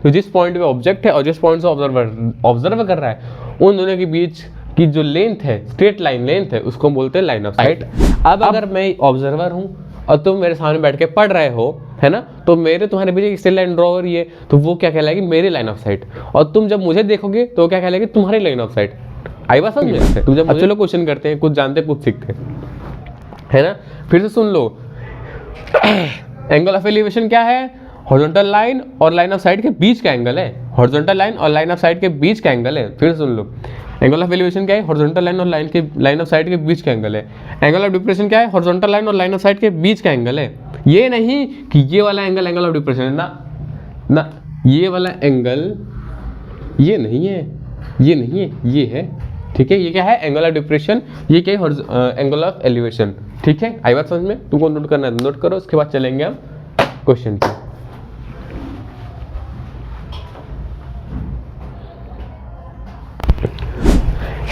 तो जिस पॉइंट पे ऑब्जेक्ट है और जिस पॉइंट से ऑब्जर्व कर रहा है उन दोनों के बीच की जो लेंथ है, स्ट्रेट लाइन लेंथ है, उसको बोलते हैं लाइन ऑफ साइट। अब अगर मैं ऑब्जर्वर हूँ और तुम मेरे सामने बैठ के पढ़ रहे हो, है ना, तो मेरे तुम्हारे बीच एक स्ट्रेट लाइन ड्रॉ हो रही है, तो वो क्या कहलाएगी, मेरी लाइन ऑफ साइट। और तुम जब मुझे देखोगे तो क्या कहलाएगी, तुम्हारी लाइन ऑफ साइट। आई बात समझ में? तुम जब चलो क्वेश्चन करते हैं, कुछ जानते कुछ सीखते हैं, है ना। फिर से सुन लो, एंगल ऑफ एलिवेशन क्या है, हॉरिजॉन्टल लाइन और लाइन ऑफ साइट के बीच का एंगल है। हॉरिजॉन्टल लाइन और लाइन ऑफ साइट के बीच का एंगल है। फिर सुन लो, एंगल ऑफ एलिवेशन क्या है, हॉरिजॉन्टल लाइन और लाइन ऑफ साइट के बीच का एंगल है। एंगल ऑफ डिप्रेशन क्या है, हॉरिजॉन्टल लाइन और लाइन ऑफ साइट के बीच का एंगल है। ये नहीं कि ये वाला एंगल एंगल ऑफ डिप्रेशन है, ना, ये वाला एंगल ये नहीं है, ये नहीं है, ये है। ठीक है, ये क्या है, एंगल ऑफ डिप्रेशन, ये क्या है, एंगल ऑफ एलिवेशन। ठीक है, आई बात समझ में? तुमको नोट करना है नोट करो, उसके बाद चलेंगे हम क्वेश्चन पे।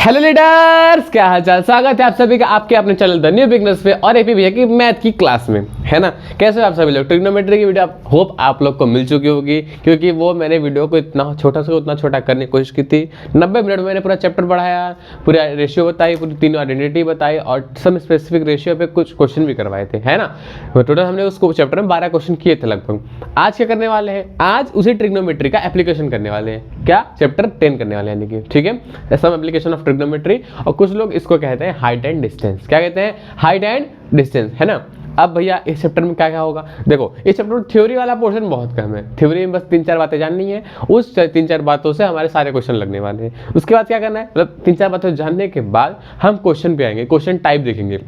हेलो लीडर्स, क्या हाल चाल, स्वागत है आप सभी का आपके अपने चैनल द न्यू बिगनर्स पे और एपी भैया की मैथ की क्लास में, है ना। कैसे हो आप सभी लोग? ट्रिग्नोमेट्री की वीडियो होप आप लोग को मिल चुकी होगी, क्योंकि वो मैंने वीडियो को इतना छोटा से उतना छोटा करने की कोशिश की थी। 90 मिनट में मैंने पूरा चैप्टर पढ़ाया, पूरा रेशियो बताई, पूरी तीनों आइडेंटिटी बताई और सब स्पेसिफिक रेशियो पे कुछ क्वेश्चन भी करवाए थे, है ना। टोटल हमने उसको चैप्टर में 12 क्वेश्चन किए थे लगभग। आज क्या करने वाले हैं, आज उसी ट्रिग्नोमेट्री का एप्लीकेशन करने वाले हैं। क्या, चैप्टर 10 करने वाले हैं, यानी कि ठीक है, सम एप्लीकेशन ऑफ ट्रिग्नोमेट्री। और कुछ लोग इसको कहते हैं हाइट एंड डिस्टेंस। क्या कहते हैं, हाइट एंड डिस्टेंस, है ना। अब भैया इस चैप्टर में क्या क्या होगा, देखो इस चैप्टर में थ्योरी वाला पोर्शन बहुत कम है। थ्योरी में बस 3-4 बातें जाननी है, उस 3-4 बातों से हमारे सारे क्वेश्चन लगने वाले हैं। उसके बाद क्या करना है, मतलब 3-4 बातें जानने के बाद हम क्वेश्चन पे आएंगे, क्वेश्चन टाइप देखेंगे।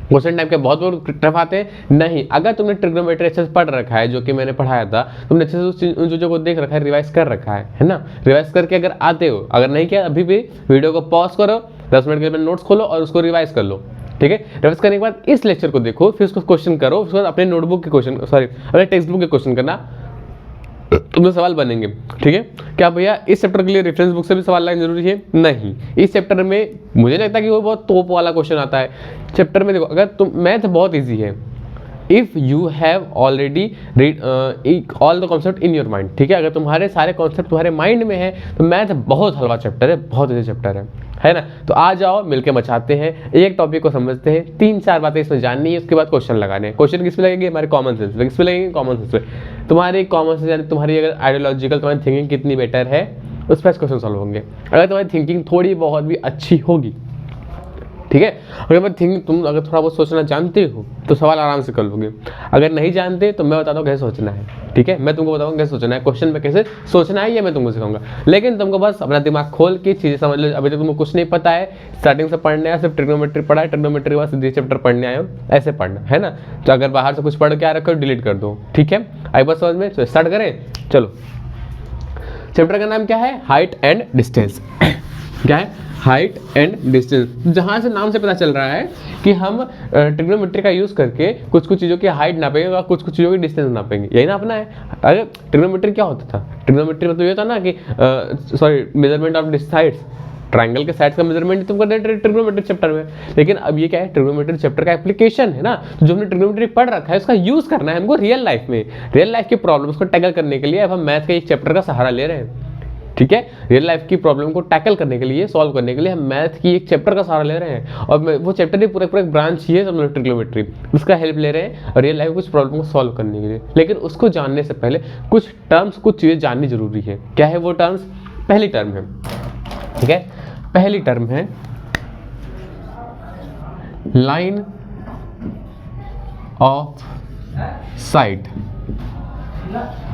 क्वेश्चन टाइप के बहुत टफ आते हैं नहीं। अगर तुमने ट्रिग्नोमेट्री अच्छे से पढ़ रखा है, जो कि मैंने पढ़ाया था, तुमने अच्छे से उन चीज़ों को देख रखा है, रिवाइज कर रखा है ना। रिवाइज करके अगर आते हो, अगर नहीं किया अभी भी वीडियो को पॉज करो, 10 मिनट के लिए नोट्स खोलो और उसको रिवाइज कर लो। ठीक है, रिवाइज करने के बाद इस लेक्चर को देखो, फिर उसको क्वेश्चन करो, उसके बाद अपने नोटबुक के क्वेश्चन, सॉरी अपने टेक्स्ट बुक के क्वेश्चन करना, तुम्हें सवाल बनेंगे। ठीक है, क्या भैया इस चैप्टर के लिए रेफरेंस बुक से भी सवाल लाना जरूरी है? नहीं, इस चैप्टर में मुझे लगता है कि वो बहुत तोप वाला क्वेश्चन आता है चैप्टर में। देखो, अगर तुम, मैथ बहुत इजी है if you have already read all the concept in your mind. ठीक है, अगर तुम्हारे सारे कॉन्सेप्ट तुम्हारे माइंड में है तो मैथ बहुत हलवा चैप्टर है, बहुत इजी चैप्टर है ना। तो आ जाओ, मिलके मचाते हैं, एक टॉपिक को समझते हैं, 3-4 बातें इसमें जाननी है, उसके बाद क्वेश्चन लगाने हैं। क्वेश्चन किस पे लगेंगे, हमारे कॉमन सेंस पे। किस पे लगेंगे, कॉमन सेंस पे। तुम्हारी कॉमन सेंस यानी तुम्हारी अगर आइडियोलॉजिकल तुम्हारी थिंकिंग कितनी बेटर है, उस पर क्वेश्चन सॉल्व होंगे। अगर तुम्हारी थिंकिंग थोड़ी बहुत भी अच्छी होगी, ठीक है, अगर तुम अगर थोड़ा बहुत सोचना जानते हो तो सवाल आराम से कर लोगे। अगर नहीं जानते तो मैं बताता हूँ कैसे सोचना है। ठीक है, मैं तुमको बताऊँगा कैसे सोचना है, क्वेश्चन में कैसे सोचना है, ये मैं तुमको सिखाऊंगा। लेकिन तुमको बस अपना दिमाग खोल के चीज़ें समझ लो। अभी तक तुमको कुछ नहीं पता है, स्टार्टिंग से पढ़ने आया, सिर्फ ट्रिग्नोमेट्री पढ़ा है, ट्रिग्नोमेट्री के बाद सीधे चैप्टर पढ़ने आए हो, ऐसे पढ़ना है ना। तो अगर बाहर से कुछ पढ़ के आ रखो डिलीट कर दो। ठीक है, आई बस समझ में। तो स्टार्ट करें, चलो। चैप्टर का नाम क्या है, हाइट एंड डिस्टेंस। क्या है, हाइट एंड डिस्टेंस। जहाँ से नाम से पता चल रहा है कि हम ट्रिग्नोमेट्री का यूज़ करके कुछ कुछ चीज़ों की हाइट नापेंगे और कुछ कुछ चीज़ों की डिस्टेंस नापेंगे, यही नापना है। अगर ट्रिग्नोमेट्री क्या होता था, ट्रिग्नोमेट्री मतलब ये था ना कि sorry measurement of sides, triangle के साइड्स का मेजरमेंट तुम करते हैं ट्रिग्नोमेट्री चैप्टर में। लेकिन अब ये क्या है, ट्रिग्नोमेट्री चैप्टर का एप्लीकेशन है ना। तो जो हमने ट्रिग्नोमेट्री पढ़ रखा है उसका यूज़ करना है हमको रियल लाइफ में, रियल लाइफ की प्रॉब्लम्स को टैकल करने के लिए। अब हम मैथ के एक चैप्टर का सहारा ले रहे हैं। ठीक है, रियल लाइफ की प्रॉब्लम को टैकल करने के लिए, सॉल्व करने के लिए हम मैथ की एक चैप्टर का सहारा ले रहे हैं। और वो चैप्टर ही पूरा पूरा ब्रांच ही है सब ट्रिग्नोमेट्री, उसका हेल्प ले रहे हैं और रियल लाइफ कुछ प्रॉब्लम को सॉल्व करने के लिए। लेकिन उसको जानने से पहले कुछ टर्म्स, कुछ चीज़ें जाननी जरूरी है। क्या है वो टर्म्स? पहली टर्म है, ठीक है, पहली टर्म है लाइन ऑफ साइट।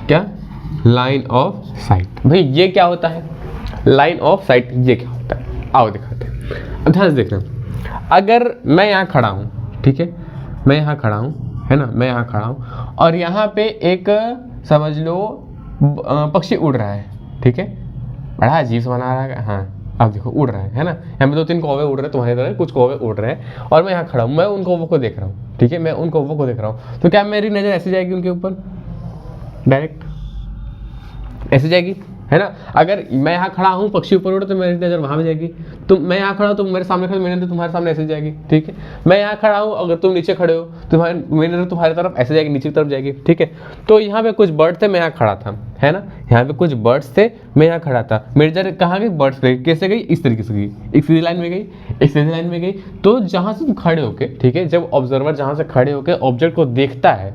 क्या, लाइन ऑफ साइट। भाई ये क्या होता है, लाइन ऑफ साइट ये क्या होता है, आओ दिखाते हैं। अब ध्यान से देखना, अगर मैं यहाँ खड़ा हूँ, ठीक है, मैं यहाँ खड़ा हूँ, है ना, मैं यहाँ खड़ा हूँ और यहाँ पे एक समझ लो पक्षी उड़ रहा है। ठीक है, बड़ा अजीब से बना रहा है। हाँ, अब देखो उड़ रहा है ना। यहाँ पे 2-3 कौवे उड़ रहे हैं, तुम्हारी तरह कुछ कौवे उड़ रहे हैं और मैं यहाँ खड़ा हूँ, मैं उन कौवों को देख रहा हूँ। ठीक है, मैं उन कौवों को देख रहा हूँ। तो क्या मेरी नज़र ऐसे जाएगी उनके ऊपर, डायरेक्ट ऐसे जाएगी? है ना। अगर मैं यहाँ खड़ा हूँ, पक्षी ऊपर उड़े तो मेरी नज़र वहाँ भी जाएगी। तुम, मैं यहाँ खड़ा हूँ, तुम मेरे सामने खड़े हो, मेरी नज़र तुम्हारे सामने ऐसे जाएगी, ठीक है। मैं यहाँ खड़ा हूँ, अगर तुम नीचे खड़े हो, तुम्हारी मेरी नज़र तुम्हारी तरफ ऐसे जाएगी, नीचे की तरफ जाएगी, ठीक है। तो यहाँ पे कुछ बर्ड थे, मैं यहाँ खड़ा था, है ना। यहाँ पे कुछ बर्ड्स थे, मैं यहाँ खड़ा था, मेरी नज़र कहाँ गई, बर्ड्स पे कैसे गई, इस तरीके से गई, एक सीधी लाइन में गई, एक सीधी लाइन में गई। तो जहाँ से तुम खड़े होके, ठीक है, जब ऑब्जर्वर जहाँ से खड़े होके ऑब्जेक्ट को देखता है,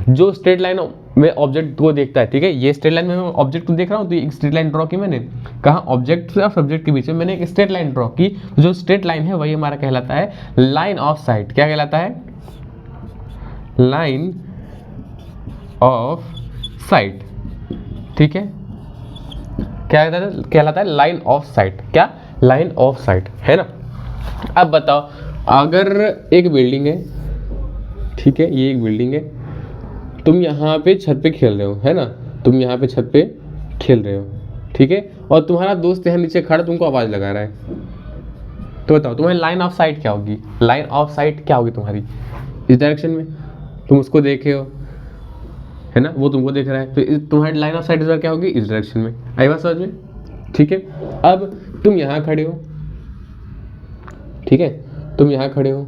जो स्ट्रेट लाइन में ऑब्जेक्ट को देखता है, ठीक है, ये स्ट्रेट लाइन में मैं ऑब्जेक्ट को देख रहा हूँ, तो एक स्ट्रेट लाइन ड्रॉ की मैंने, कहा ऑब्जेक्ट और सब्जेक्ट के बीच में मैंने एक स्ट्रेट लाइन ड्रॉ की। जो स्ट्रेट लाइन है वही हमारा कहलाता है लाइन ऑफ साइट। क्या कहलाता है, लाइन ऑफ साइट, ठीक है। क्या कहलाता है, लाइन ऑफ साइट। क्या, लाइन ऑफ साइट, है ना। अब बताओ, अगर एक बिल्डिंग है, ठीक है, ये एक बिल्डिंग है, तुम यहाँ पे छत पे खेल रहे हो, है ना, तुम यहाँ पे छत पे खेल रहे हो, ठीक है, और तुम्हारा दोस्त यहाँ नीचे खड़ा तुमको आवाज़ लगा रहा है, तो बताओ तुम्हारी लाइन ऑफ साइट क्या होगी। लाइन ऑफ साइट क्या होगी तुम्हारी, इस डायरेक्शन में, तुम उसको देखे हो, है ना, वो तुमको देख रहा है, तो तुम्हारी लाइन ऑफ साइट इस बार क्या होगी, इस डायरेक्शन में। आई बात समझ में, ठीक है। अब तुम यहाँ खड़े हो, ठीक है, तुम यहाँ खड़े हो,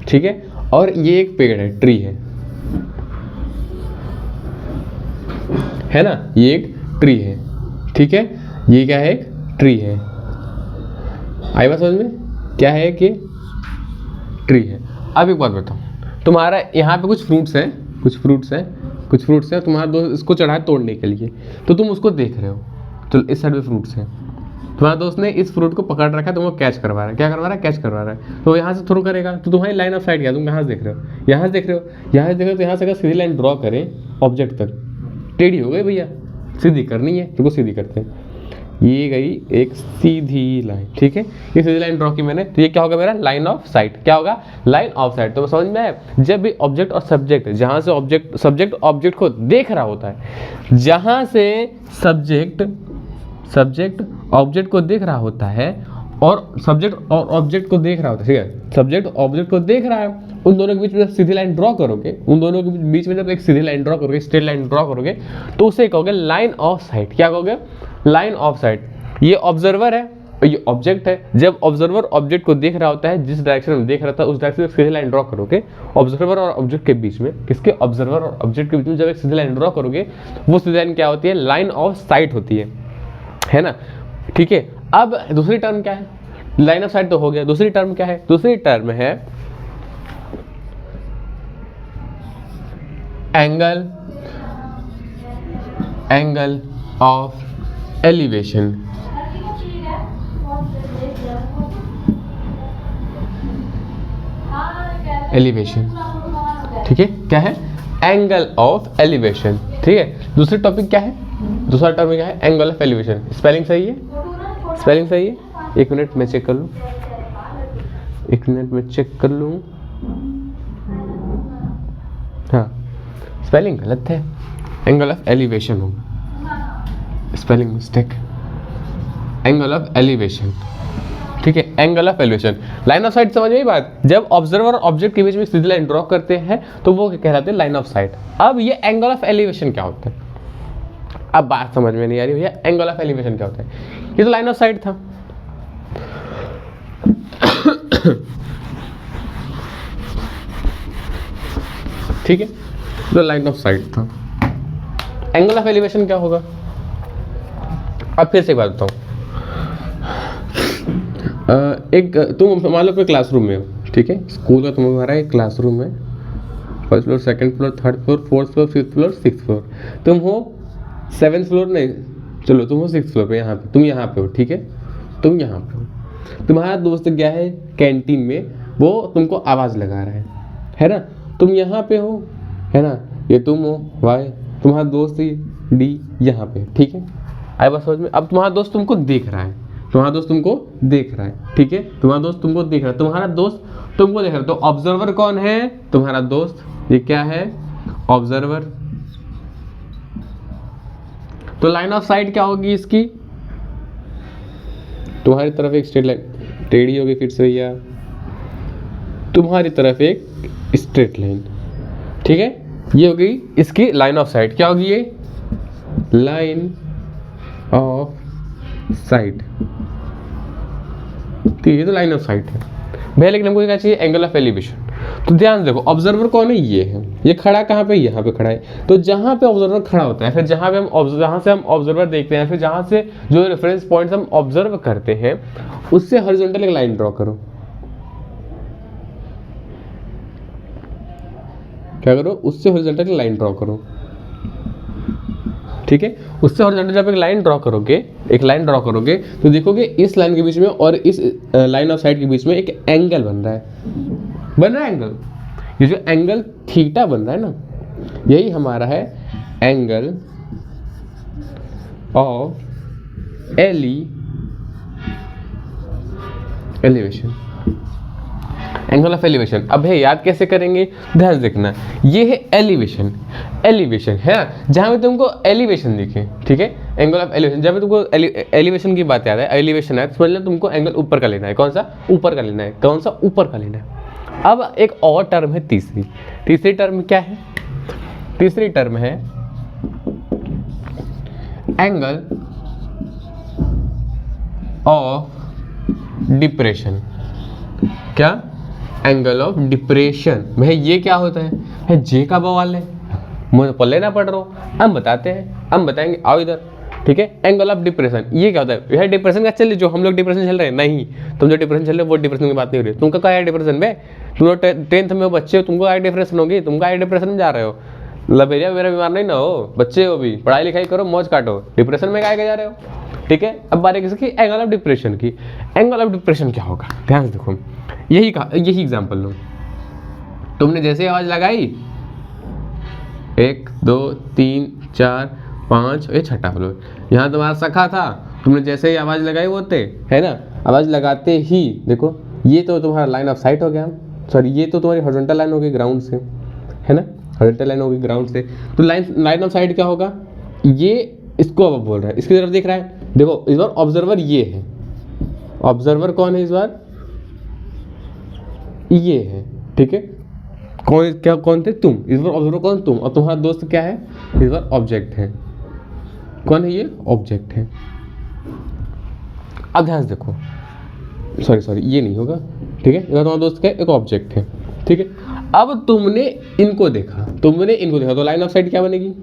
ठीक है, और ये एक पेड़ है, ट्री है ना, ये एक ट्री है, ठीक है, ये क्या है, एक ट्री है। आई बात समझ में, क्या है कि ट्री है। अब एक बात बताओ, तुम्हारा यहाँ पे कुछ फ्रूट्स हैं, तुम्हारा दोस्त इसको चढ़ा है तोड़ने के लिए, तो तुम उसको देख रहे हो, तो इस साइड में फ्रूट्स हैं, तुम्हारा दोस्त ने इस फ्रूट को पकड़ रखा है, तुमको कैच करवा रहा है, क्या करवा रहा है, कैच करवा रहा है, तो यहाँ से थ्रो करेगा, तो तुम्हारी लाइन ऑफ साइट क्या, तुम यहाँ से देख रहे हो, यहाँ से देख रहे हो, तो यहाँ से अगर सीधी लाइन ड्रॉ करें ऑब्जेक्ट तक, टेढ़ी हो गई भैया, सीधी करनी है, तुमको सीधी करते हैं, ये गई एक सीधी लाइन, ठीक है, ये सीधी लाइन ड्रॉ की मैंने, तो ये क्या होगा मेरा, लाइन ऑफ साइट। क्या होगा, लाइन ऑफ साइट। तो समझ में आया, जब भी ऑब्जेक्ट और सब्जेक्ट, जहाँ से सब्जेक्ट ऑब्जेक्ट को देख रहा होता है, जहाँ से सब्जेक्ट ऑब्जेक्ट को देख रहा होता है, और सब्जेक्ट और ऑब्जेक्ट को देख रहा होता है, ठीक है, सब्जेक्ट ऑब्जेक्ट को देख रहा है, उन दोनों के बीच में जब सीधी लाइन ड्रॉ करोगे, जब एक सीधी लाइन ड्रॉ करोगे, स्ट्रेट लाइन ड्रॉ करोगे, तो उसे कहोगे लाइन ऑफ साइट। क्या कहोगे, लाइन ऑफ साइट। ये ऑब्जर्वर है और ये ऑब्जेक्ट है, जब ऑब्जर्वर ऑब्जेक्ट को देख रहा होता है, जिस डायरेक्शन में देख रहा था उस डायरेक्शन में सीधी लाइन ड्रॉ करोगे, ऑब्जर्वर और ऑब्जेक्ट के बीच में, किसके, ऑब्जर्वर और ऑब्जेक्ट के बीच में जब एक सीधी लाइन ड्रॉ करोगे, वो सीधी लाइन क्या होती है, लाइन ऑफ साइट होती है ना, ठीक है। अब दूसरी टर्म क्या है, लाइन ऑफ साइट तो हो गया, दूसरी टर्म क्या है, दूसरी टर्म है एंगल ऑफ एलिवेशन। ठीक है, क्या है, एंगल ऑफ एलिवेशन, ठीक है। दूसरी टॉपिक क्या है, दूसरा टर्म क्या है, एंगल ऑफ एलिवेशन। स्पेलिंग सही है, स्पेलिंग सही है, एक मिनट में चेक कर लूँ, हाँ स्पेलिंग गलत है, एंगल ऑफ एलिवेशन होगा, spelling mistake, angle of elevation, ठीक है, angle of elevation. Line of site समझ में बात, जब ऑब्जर्वर और ऑब्जेक्ट के बीच में सीधी लाइन ड्रॉ करते हैं तो वो कहलाते हैं लाइन ऑफ साइट। अब ये एंगल ऑफ एलिवेशन क्या होता है, अब बात समझ में नहीं आ रही भैया, एंगल ऑफ एलिवेशन क्या होता है, ये तो लाइन ऑफ साइट था, ठीक है, तो लाइन ऑफ साइट था। एंगल ऑफ एलिवेशन क्या होगा, अब फिर से एक बात बताऊं, एक तुम मान लो कोई क्लासरूम में हो, ठीक है, स्कूल का तुम्हारा एक क्लासरूम है, first floor, second floor, third floor, fourth floor, fifth floor, sixth floor, तुम हो 7th फ्लोर नहीं, चलो तुम हो 6th फ्लोर पे, यहाँ पे तुम यहाँ पे हो, ठीक है, तुम यहाँ पे हो, तुम्हारा दोस्त गया है कैंटीन में, वो तुमको आवाज़ लगा रहा है ना, तुम यहाँ पे हो, है ना, ये तुम हो वाई, तुम्हारा दोस्त डी यहाँ पे, ठीक है, आई बात समझ में। अब तुम्हारा दोस्त तुमको देख रहा है, ठीक है, तुम्हारा दोस्त तुमको देख रहा है, तुम्हारा दोस्त तुमको देख रहा है, तो ऑब्जर्वर कौन है, तुम्हारा दोस्त, ये क्या है, ऑब्जर्वर। तो लाइन ऑफ साइट क्या होगी इसकी, तुम्हारी तरफ एक स्ट्रेट लाइन, टेढ़ी होगी फिर से भैया, तुम्हारी तरफ एक स्ट्रेट लाइन, ठीक है, ये होगी इसकी लाइन ऑफ साइट। क्या होगी ये? Line of site. तो ये तो लाइन ऑफ साइट है भैया, लेकिन हमको क्या चाहिए? Angle of elevation. तो ध्यान देखो, ऑब्जर्वर कौन है? ये है। ये खड़ा कहाँ पे? यहाँ पे खड़ा है। तो जहाँ पे ऑब्जर्वर खड़ा होता है, फिर जहाँ से हम ऑब्जर्वर देखते हैं, फिर जहाँ से जो रेफरेंस पॉइंट्स हम ऑब्जर्व करते हैं, उससे हॉरिजॉन्टल एक लाइन ड्रॉ करो। क्या करो? उससे हॉरिजॉन्टल लाइन ड्रॉ करो। ठीक है, उससे हॉरिजॉन्टल जब एक लाइन ड्रॉ करोगे, तो देखोगे इस लाइन के बीच में और इस लाइन ऑफ साइड के बीच में एक एंगल बन रहा है एंगल। ये जो एंगल थीटा बन रहा है ना, यही हमारा है angle of elevation. Angle of elevation. अब है याद कैसे करेंगे? ध्यान देखना, ये है एलिवेशन है ना, जहां पे तुमको एलिवेशन दिखे। ठीक है, एंगल ऑफ एलिवेशन, जब तुमको एलिवेशन की बात याद है, एलिवेशन है, तो मतलब तुमको एंगल ऊपर का लेना है। कौन सा? ऊपर का लेना है। कौन सा? ऊपर का लेना है। अब एक और टर्म है तीसरी टर्म क्या है? तीसरी टर्म है एंगल ऑफ डिप्रेशन। क्या? Angle of depression. भाई ये क्या होता है? जे का बवाल है, मुझे पढ़ लेना पड़ रहा हो। हम बताएंगे, आओ इधर। ठीक है, एंगल ऑफ डिप्रेशन ये क्या होता है? यह डिप्रेशन का चल, जो हम लोग डिप्रेशन चल रहे हैं, नहीं, तुम जो डिप्रेशन चल रहे हो वो डिप्रेशन की बात नहीं हो रही। तुमका क्या है डिप्रेशन में? तुम लोग 10th में हो, बच्चे हो, तुमको आई डिप्रेशन होगी, तुमका आई डिप्रेशन में जा रहे हो। लबेरिया वगैरह बीमार नहीं ना हो, बच्चे हो भी, पढ़ाई लिखाई करो, मौज काटो, डिप्रेशन में क्या जा रहे हो। ठीक है, अब बात किसकी? एंगल ऑफ डिप्रेशन की। एंगल ऑफ डिप्रेशन क्या होगा? ध्यान से देखो, यही एग्जाम्पल लो। तुमने जैसे आवाज लगाई, 1 2 3 4 5, ये छठा फ्लोर, यहाँ तुम्हारा सखा था, तुमने जैसे ही आवाज लगाई वो थे, है ना, आवाज लगाते ही देखो, ये तो तुम्हारा लाइन ऑफ साइट हो गया। सॉरी, ये तो तुम्हारी हॉरिजॉन्टल लाइन हो गई ग्राउंड से, है ना, हॉरिजॉन्टल लाइन हो गई ग्राउंड से। तो लाइन ऑफ साइट क्या होगा? ये इसको अब बोल रहा है, इसकी तरफ देख रहा है। देखो इस बार ऑब्जर्वर ये है, ऑब्जर्वर कौन है इस बार? ये है। ठीक है, कौन थे? तुम। इस बार ऑब्जर्वर कौन? तुम। और तुम्हारा दोस्त क्या है? इस बार ऑब्जेक्ट है। कौन है ये? ऑब्जेक्ट है। अब ध्यान से देखो, सॉरी ये नहीं होगा। ठीक है, तुम्हारा दोस्त क्या है? एक ऑब्जेक्ट है। ठीक है, अब तुमने इनको देखा, तो लाइन ऑफ साइट क्या बनेगी?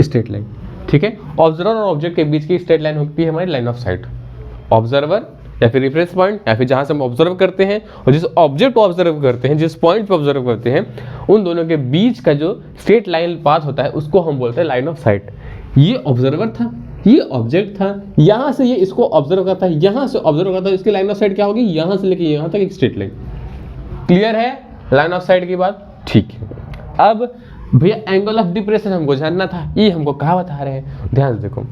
Straight line. ठीक है, ऑब्जर्वर और ऑब्जेक्ट के बीच की स्ट्रेट लाइन होती है हमारी लाइन ऑफ साइट। ऑब्जर्वर या फिर रेफरेंस पॉइंट, या फिर जहां से हम ऑब्जर्व करते हैं और जिस ऑब्जेक्ट को ऑब्जर्व करते हैं, जिस पॉइंट पे ऑब्जर्व करते हैं, उन दोनों के बीच का जो स्ट्रेट लाइन पाथ होता है, उसको हम बोलते हैं लाइन ऑफ साइट। ये ऑब्जर्वर था, ये ऑब्जेक्ट था, यहां से ये इसको ऑब्जर्व करता है, यहां से ऑब्जर्व करता है, इसकी लाइन ऑफ साइट क्या होगी? यहां से लेके यहां तक एक स्ट्रेट लाइन। क्लियर है लाइन ऑफ साइट की बात? ठीक है, अब भैया एंगल ऑफ डिप्रेशन हमको जानना था, ये हमको कहाँ बता रहे हैं? ध्यान से देखो,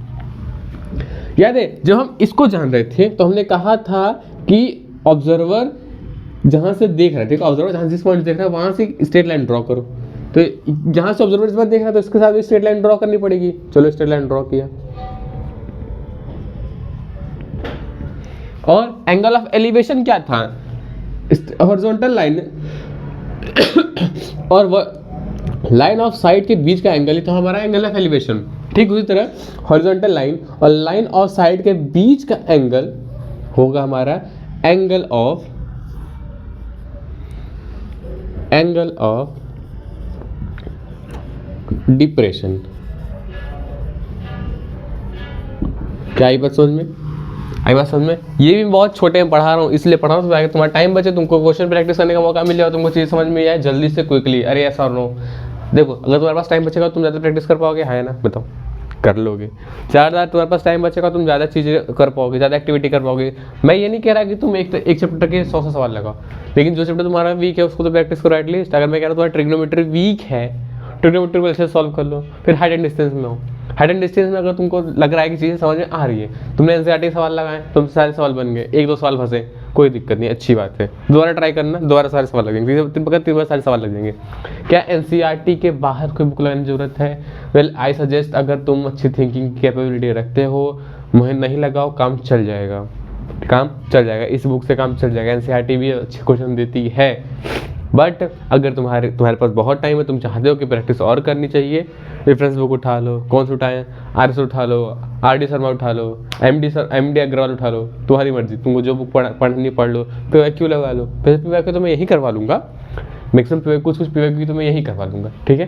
याद है जब हम इसको जान रहे थे तो हमने कहा था कि ऑब्जर्वर जहां से देख रहा है, ठीक है, ऑब्जर्वर जहां जिस पॉइंट देख रहा है वहां से स्ट्रेट लाइन ड्रॉ करो। तो जहां से ऑब्जर्वर इस बार देख रहा है तो इसके साथ भी स्ट्रेट लाइन ड्रॉ करनी पड़ेगी। चलो स्ट्रेट लाइन ड्रॉ किया। और एंगल ऑफ एलिवेशन क्या था? हॉरिजॉन्टल लाइन और लाइन ऑफ साइट के बीच का एंगल ही तो हमारा एंगल ऑफ एलिवेशन। ठीक उसी तरह हॉरिजॉन्टल लाइन और लाइन ऑफ साइट के बीच का एंगल होगा हमारा एंगल ऑफ डिप्रेशन। क्या आई बात समझ में? ये भी बहुत छोटे में पढ़ा रहा हूँ, इसलिए पढ़ा रहा हूँ ताकि तुम्हारा टाइम बचे, तुमको क्वेश्चन प्रैक्टिस करने का मौका मिल जाए, तुमको चीज़ समझ में आए जल्दी से, क्विकली। अरे ऐसा और नो, देखो अगर तुम्हारे पास टाइम बचेगा तुम ज़्यादा प्रैक्टिस कर पाओगे, है ना? बताओ, कर लोगे। ज़्यादा तुम्हारे पास टाइम बचेगा तुम ज़्यादा चीज़ें कर पाओगे, ज़्यादा एक्टिविटी कर पाओगे। मैं ये नहीं कह रहा कि तुम एक चैप्टर के 100 सवाल लगाओ, लेकिन जो चैप्टर तुम्हारा वीक है उसको तो प्रैक्टिस करो एटलीस्ट। अगर मैं कह रहा हूँ तुम्हारा ट्रिग्नोमेट्री वीक है, ट्रिग्नोमेट्री को अच्छे से सॉल्व कर लो, फिर हाइट एंड डिस्टेंस में हो। हाइट एंड डिस्टेंस में अगर तुमको लग रहा है कि चीज़ें समझ में आ रही है, तुमने एनसीईआरटी सवाल लगाए, तुम सारे सवाल बन गए, 1-2 सवाल फंसे, कोई दिक्कत नहीं, अच्छी बात है, दोबारा ट्राई करना, दोबारा सारे सवाल लगेंगे, 3 बार सारे सवाल लग जाएंगे। क्या एनसीईआरटी के बाहर कोई बुक लगाने की जरूरत है? वेल आई सजेस्ट, अगर तुम अच्छी थिंकिंग कैपेबिलिटी रखते हो, मुझे नहीं लगाओ, काम चल जाएगा, इस बुक से काम चल जाएगा। एनसीईआरटी भी अच्छे क्वेश्चन देती है, बट अगर तुम्हारे पास बहुत टाइम है, तुम चाहते हो कि प्रैक्टिस और करनी चाहिए, रेफरेंस बुक उठा लो, कौन सा उठाएं, आर एस उठा लो, आर डी शर्मा उठा लो, एम डी अग्रवाल उठा लो, तुम्हारी मर्जी, तुमको जो बुक पढ़नी पढ़ लो, PYQ लगा लो। PYQ तो मैं यही करवा लूँगा, मैक्सिमम कुछ PYQ तो मैं यही करवा लूँगा। ठीक है,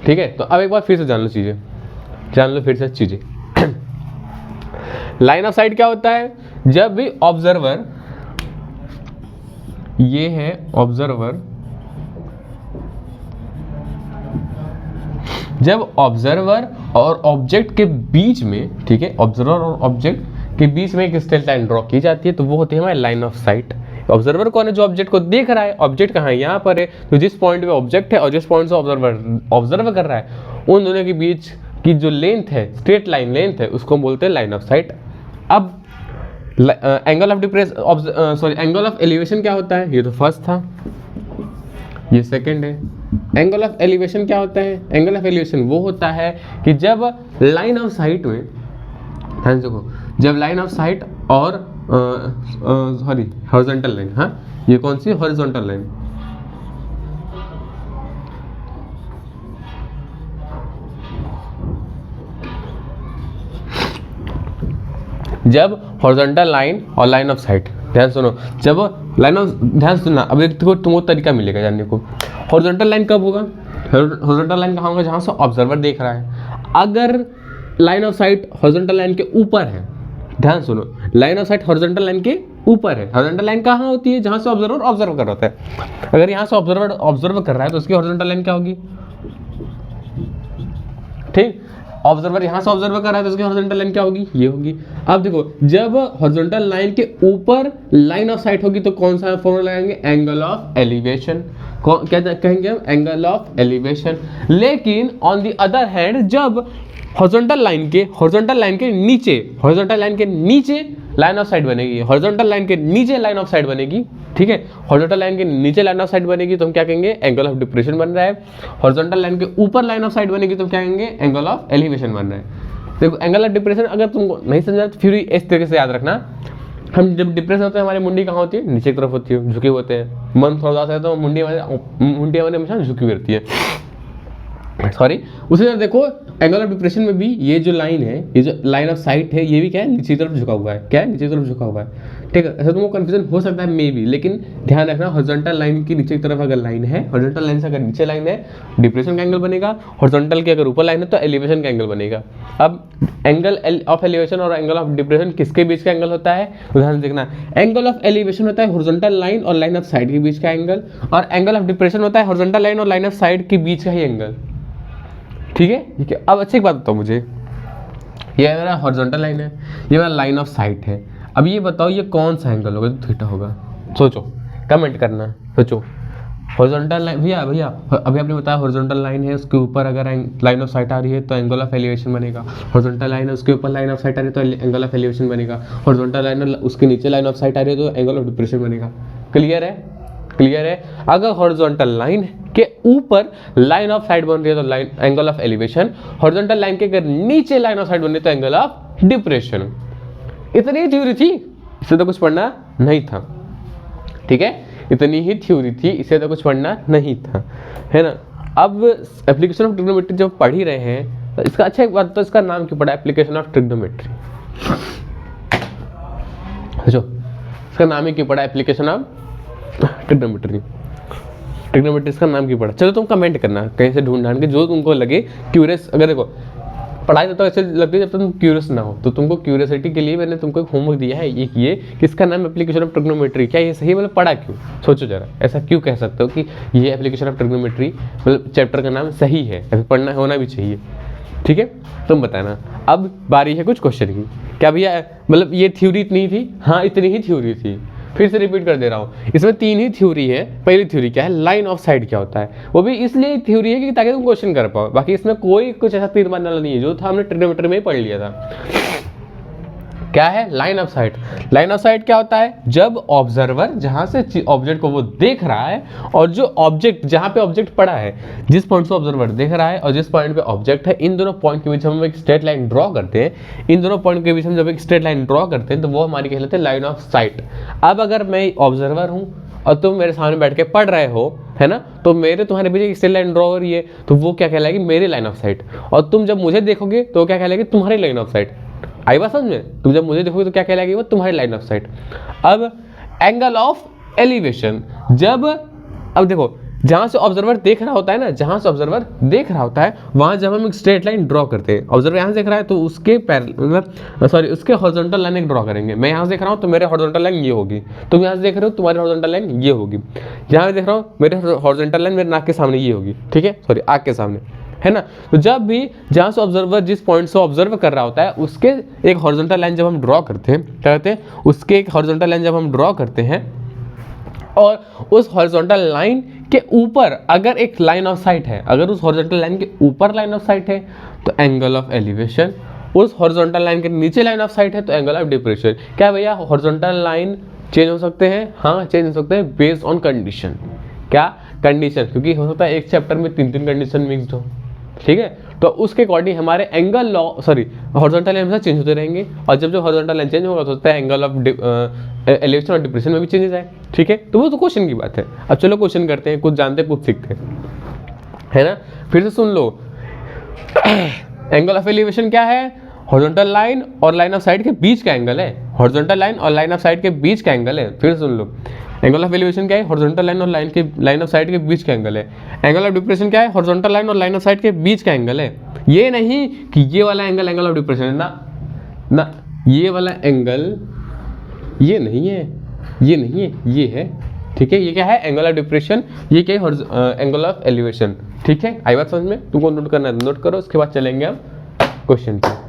ठीक है। तो अब एक बार फिर से जान लो चीज़ें, जान लो फिर से चीज़ें। लाइन ऑफ साइट क्या होता है? जब भी ऑब्जर्वर, ये है ऑब्जर्वर, जब ऑब्जर्वर और ऑब्जेक्ट के बीच में, ठीक है, ऑब्जर्वर और ऑब्जेक्ट के बीच में एक स्ट्रेट लाइन ड्रॉ की जाती है, तो वो होती है हमारी लाइन ऑफ साइट। ऑब्जर्वर कौन है? जो ऑब्जेक्ट को देख रहा है। ऑब्जेक्ट कहाँ है? यहाँ पर है। तो जिस पॉइंट पे ऑब्जेक्ट है और जिस पॉइंट से ऑब्जर्व कर रहा है, उन दोनों के बीच की जो लेंथ है, स्ट्रेट लाइन लेंथ है, उसको हम बोलते हैं लाइन ऑफ साइट। अब angle of depression, angle of elevation क्या होता है? ये तो फर्स्ट था, ये सेकंड है। एंगल ऑफ एलिवेशन क्या होता है? एंगल ऑफ एलिवेशन वो होता है कि जब लाइन ऑफ साइट में, ध्यान से देखो, जब लाइन ऑफ साइट और हॉरिजॉन्टल लाइन, हाँ, ये कौन सी? Horizontal line. जब हॉरिजॉन्टल लाइन और लाइन ऑफ साइट, ध्यान सुनो, जब लाइन ऑफ, ध्यान सुनना, अब एक तुमको तरीका मिलेगा जानने को। हॉरिजॉन्टल लाइन कब होगा? हॉरिजॉन्टल लाइन कहाँ होगा? जहाँ से ऑब्जर्वर देख रहा है। अगर line of site horizontal line के ऊपर है, ध्यान सुनो, line of site horizontal line के ऊपर है। हॉरिजॉन्टल लाइन कहाँ होती है? जहाँ से ऑब्जर्वर ऑब्जर्व कर रहा होता है। अगर यहाँ से ऑब्जर्वर ऑब्जर्व कर रहा है तो उसकी हॉरिजॉन्टल लाइन क्या होगी? ठीक, ऑब्जर्वर यहाँ से ऑब्जर्व कर रहा है तो उसकी हॉरिजॉन्टल लाइन क्या होगी? ये होगी। अब देखो, जब हॉरिजॉन्टल लाइन के ऊपर लाइन ऑफ साइट होगी तो कौन सा फॉर्मूला लगाएंगे? Angle of elevation. क्या कहेंगे हम? Angle of elevation. लेकिन ऑन द अदर हैंड, जब हॉरिजॉन्टल लाइन के नीचे, हॉरिजॉन्टल लाइन के नीचे लाइन ऑफ साइट बनेगी, हॉरिजॉन्टल लाइन के नीचे लाइन ऑफ साइट बनेगी, ठीक है, हॉरिजॉन्टल लाइन के नीचे लाइन ऑफ साइट बनेगी तो हम क्या कहेंगे? एंगल ऑफ डिप्रेशन बन रहा है। हॉरिजॉन्टल लाइन के ऊपर लाइन ऑफ साइट बनेगी तो हम क्या कहेंगे? एंगल ऑफ एलिवेशन बन रहा है। देखो, एंगल ऑफ डिप्रेशन अगर तुमको नहीं समझा तो फिर इस तरीके से याद रखना, हम जब डिप्रेशन होते हैं हमारी मुंडी कहाँ होती है? नीचे की तरफ होती है, झुके होते हैं। मन थोड़ा उदास है तो मुंडी हमारी हमेशा झुकी हुई रहती है, सॉरी। उसी तरह देखो, एंगल ऑफ डिप्रेशन में भी ये जो लाइन है, ये जो लाइन ऑफ साइट है, ये भी क्या है? नीचे की तरफ झुका हुआ है। क्या है? नीचे की तरफ झुका हुआ है। ठीक है, ऐसा तुमको कंफ्यूजन हो सकता है मे बी, लेकिन ध्यान रखना, हॉरिजॉन्टल लाइन की नीचे की तरफ अगर लाइन है, हॉरिजॉन्टल लाइन से अगर नीचे लाइन है, डिप्रेशन का एंगल बनेगा। हॉरिजॉन्टल के अगर ऊपर लाइन है तो एलिवेशन का एंगल बनेगा। अब एंगल ऑफ एलिवेशन और एंगल ऑफ डिप्रेशन किसके बीच का एंगल होता है? उदाहरण देखना, एंगल ऑफ एलिवेशन होता है हॉरिजॉन्टल लाइन और लाइन ऑफ साइड के बीच का एंगल, और एंगल ऑफ डिप्रेशन होता है हॉरिजॉन्टल लाइन और लाइन ऑफ साइड के बीच का ही एंगल। ठीक है, ठीक है। अब अच्छी बात बताओ मुझे, ये मेरा हॉरिजॉन्टल लाइन है, ये मेरा लाइन ऑफ साइट है। अब ये बताओ ये कौन सा एंगल होगा? तो थीटा होगा। सोचो, कमेंट करना, सोचो। हॉरिजॉन्टल लाइन, भैया अभी आपने बताया हॉरिजॉन्टल लाइन है, उसके ऊपर अगर लाइन ऑफ साइट आ रही है तो एंगल ऑफ एलिवेशन बनेगा। हॉरिजॉन्टल लाइन है, उसके ऊपर लाइन ऑफ साइट आ रही है तो एंगल ऑफ एलिवेशन बनेगा। हॉरिजॉन्टल लाइन है, उसके नीचे लाइन ऑफ साइट आ रही है तो एंगल ऑफ डिप्रेशन बनेगा। क्लियर है? क्लियर है? अगर हॉरिजॉन्टल लाइन के ऊपर लाइन ऑफ साइड बन रही है तो line angle of elevation, horizontal line के अगर नीचे लाइन ऑफ साइड बन रही है तो एंगल ऑफ डिप्रेशन। इतनी ही थ्योरी थी, इससे तो कुछ पढ़ना नहीं था। ठीक है, इतनी ही थ्योरी थी, इससे तो कुछ पढ़ना नहीं था, है ना। अब एप्लीकेशन ऑफ ट्रिग्नोमेट्री जब पढ़ ही रहे हैं तो इसका अच्छा एक बात, तो इसका नाम क्यों पड़ा? Application of trigonometry. जो इसका नाम ही क्यों पड़ा? Application of trigonometry. ट्रिग्नोमेट्री इसका नाम क्यों पड़ा? चलो तुम कमेंट करना कहीं से ढूंढ ढांढ के, जो तुमको लगे क्यूरियस। अगर देखो, पढ़ाई तो ऐसे लगती है जब तक तुम क्यूरियस ना हो, तो तुमको क्यूरियोसिटी के लिए मैंने तुमको एक होमवर्क दिया है, एक ये कि इसका नाम एप्लीकेशन ऑफ ट्रिग्नोमेट्री। क्या ये सही? मतलब पढ़ा क्यों? सोचो जरा, ऐसा क्यों कह सकते हो कि ये एप्लीकेशन ऑफ ट्रिग्नोमेट्री मतलब चैप्टर का नाम सही है, ऐसे पढ़ना होना भी चाहिए। ठीक है, तुम बताना। अब बारी है कुछ क्वेश्चन की। क्या भैया मतलब ये थ्योरी इतनी थी? हाँ, इतनी ही थ्योरी थी। फिर से रिपीट कर दे रहा हूँ, इसमें 3 ही थ्योरी है। पहली थ्योरी क्या है? लाइन ऑफ साइट क्या होता है, वो भी इसलिए थ्योरी है कि ताकि तुम क्वेश्चन कर पाओ। बाकी इसमें कोई कुछ ऐसा तीर मारने वाला नहीं है, जो था हमने ट्रिग्नोमेट्री में ही पढ़ लिया था। क्या है? Line of site. Line of site क्या होता है? जब ऑब्जर्वर जहां से ऑब्जेक्ट को वो देख रहा है और जो ऑब्जेक्ट जहां पे ऑब्जेक्ट पड़ा है, जिस पॉइंट से ऑब्जर्वर देख रहा है और जिस पॉइंट पे ऑब्जेक्ट है, इन दोनों पॉइंट के बीच हम एक स्ट्रेट लाइन ड्रॉ करते हैं। इन दोनों पॉइंट के बीच हम जब एक स्ट्रेट लाइन ड्रॉ करते हैं तो वो हमारी कहलाते हैं लाइन ऑफ साइट। अब अगर मैं ऑब्जर्वर हूँ और तुम मेरे सामने बैठ के पढ़ रहे हो, है ना, तो मेरे तुम्हारे बीच एक स्ट्रेट लाइन ड्रॉ हो रही है, तो वो क्या कहलाएगी, मेरी लाइन ऑफ साइट। और तुम जब मुझे देखोगे तो क्या कहलाएगी, तुम्हारी लाइन ऑफ साइट। आई बात समझ में? तुम जब मुझे देखोगे तो क्या कहलाएगी, वो तुम्हारी लाइन ऑफ साइट। अब एंगल ऑफ एलिवेशन, अब देखो जहां से ऑब्जर्वर देख रहा होता है ना, जहां से ऑब्जर्वर देख रहा होता है वहां जब हम एक स्ट्रेट लाइन ड्रॉ करते हैं, ऑब्जर्वर यहां से देख रहा है तो उसके उसके हॉरिजॉन्टल लाइन एक ड्रॉ करेंगे। मैं यहां से देख रहा हूं तो मेरे हॉरिजॉन्टल लाइन ये होगी, तुम यहां से देख रहे हो तुम्हारी हॉरिजॉन्टल लाइन ये होगी, जहां मैं देख रहा हूं मेरे हॉरिजॉन्टल लाइन मेरे नाक के सामने ये होगी, ठीक है, सॉरी आंख के सामने, है ना। तो जब भी जहां से ऑब्जर्वर जिस पॉइंट से ऑब्जर्व कर रहा होता है उसके एक हॉरिजॉन्टल लाइन जब हम ड्रॉ करते हैं, क्या कहते हैं, उसके एक हॉरिजॉन्टल लाइन जब हम ड्रॉ करते हैं और उस हॉरिजॉन्टल लाइन के ऊपर अगर एक लाइन ऑफ साइट है, अगर उस हॉरिजॉन्टल लाइन के ऊपर लाइन ऑफ साइट है तो एंगल ऑफ एलिवेशन, उस हॉरिजॉन्टल लाइन के नीचे लाइन ऑफ साइट है तो एंगल ऑफ डिप्रेशन। क्या भैया हॉरिजॉन्टल लाइन चेंज हो सकते हैं? हाँ चेंज हो सकते हैं बेस्ड ऑन कंडीशन। क्या कंडीशन? क्योंकि हो सकता है एक चैप्टर में 3 कंडीशन मिक्सड हो, ठीक है, तो उसके अकॉर्डिंग हमारे एंगल हॉरिजॉन्टल लाइन हमेशा चेंज होते रहेंगे, और जब हॉरिजॉन्टल लाइन चेंज होगा तो होता है एंगल ऑफ एलिवेशन और डिप्रेशन में भी चेंजेस आए, ठीक है। तो वो तो क्वेश्चन की बात है। अब चलो क्वेश्चन करते हैं, कुछ जानते हैं कुछ सीखते हैं, है ना। फिर से सुन लो, एंगल ऑफ एलिवेशन क्या है? हॉरिजॉन्टल लाइन और लाइन ऑफ साइड के बीच का एंगल है, हॉरिजॉन्टल लाइन और लाइन ऑफ साइड के बीच का एंगल है। फिर सुन लो, एंगल ऑफ एलिवेशन क्या है? हॉरिजॉन्टल लाइन और लाइन ऑफ साइड के बीच का एंगल है। एंगल ऑफ डिप्रेशन क्या है? हॉरिजॉन्टल लाइन और लाइन ऑफ साइड के बीच का एंगल है। ये नहीं कि ये वाला एंगल ऑफ डिप्रेशन है ना, ये वाला एंगल ये नहीं है, ये नहीं है, ये है, ठीक है। ये क्या है? Angle of depression. ये क्या है? एंगल ऑफ एलिवेशन, ठीक है। आई बात समझ में? तुमको नोट करना है नोट करो, उसके बाद चलेंगे हम क्वेश्चन पे।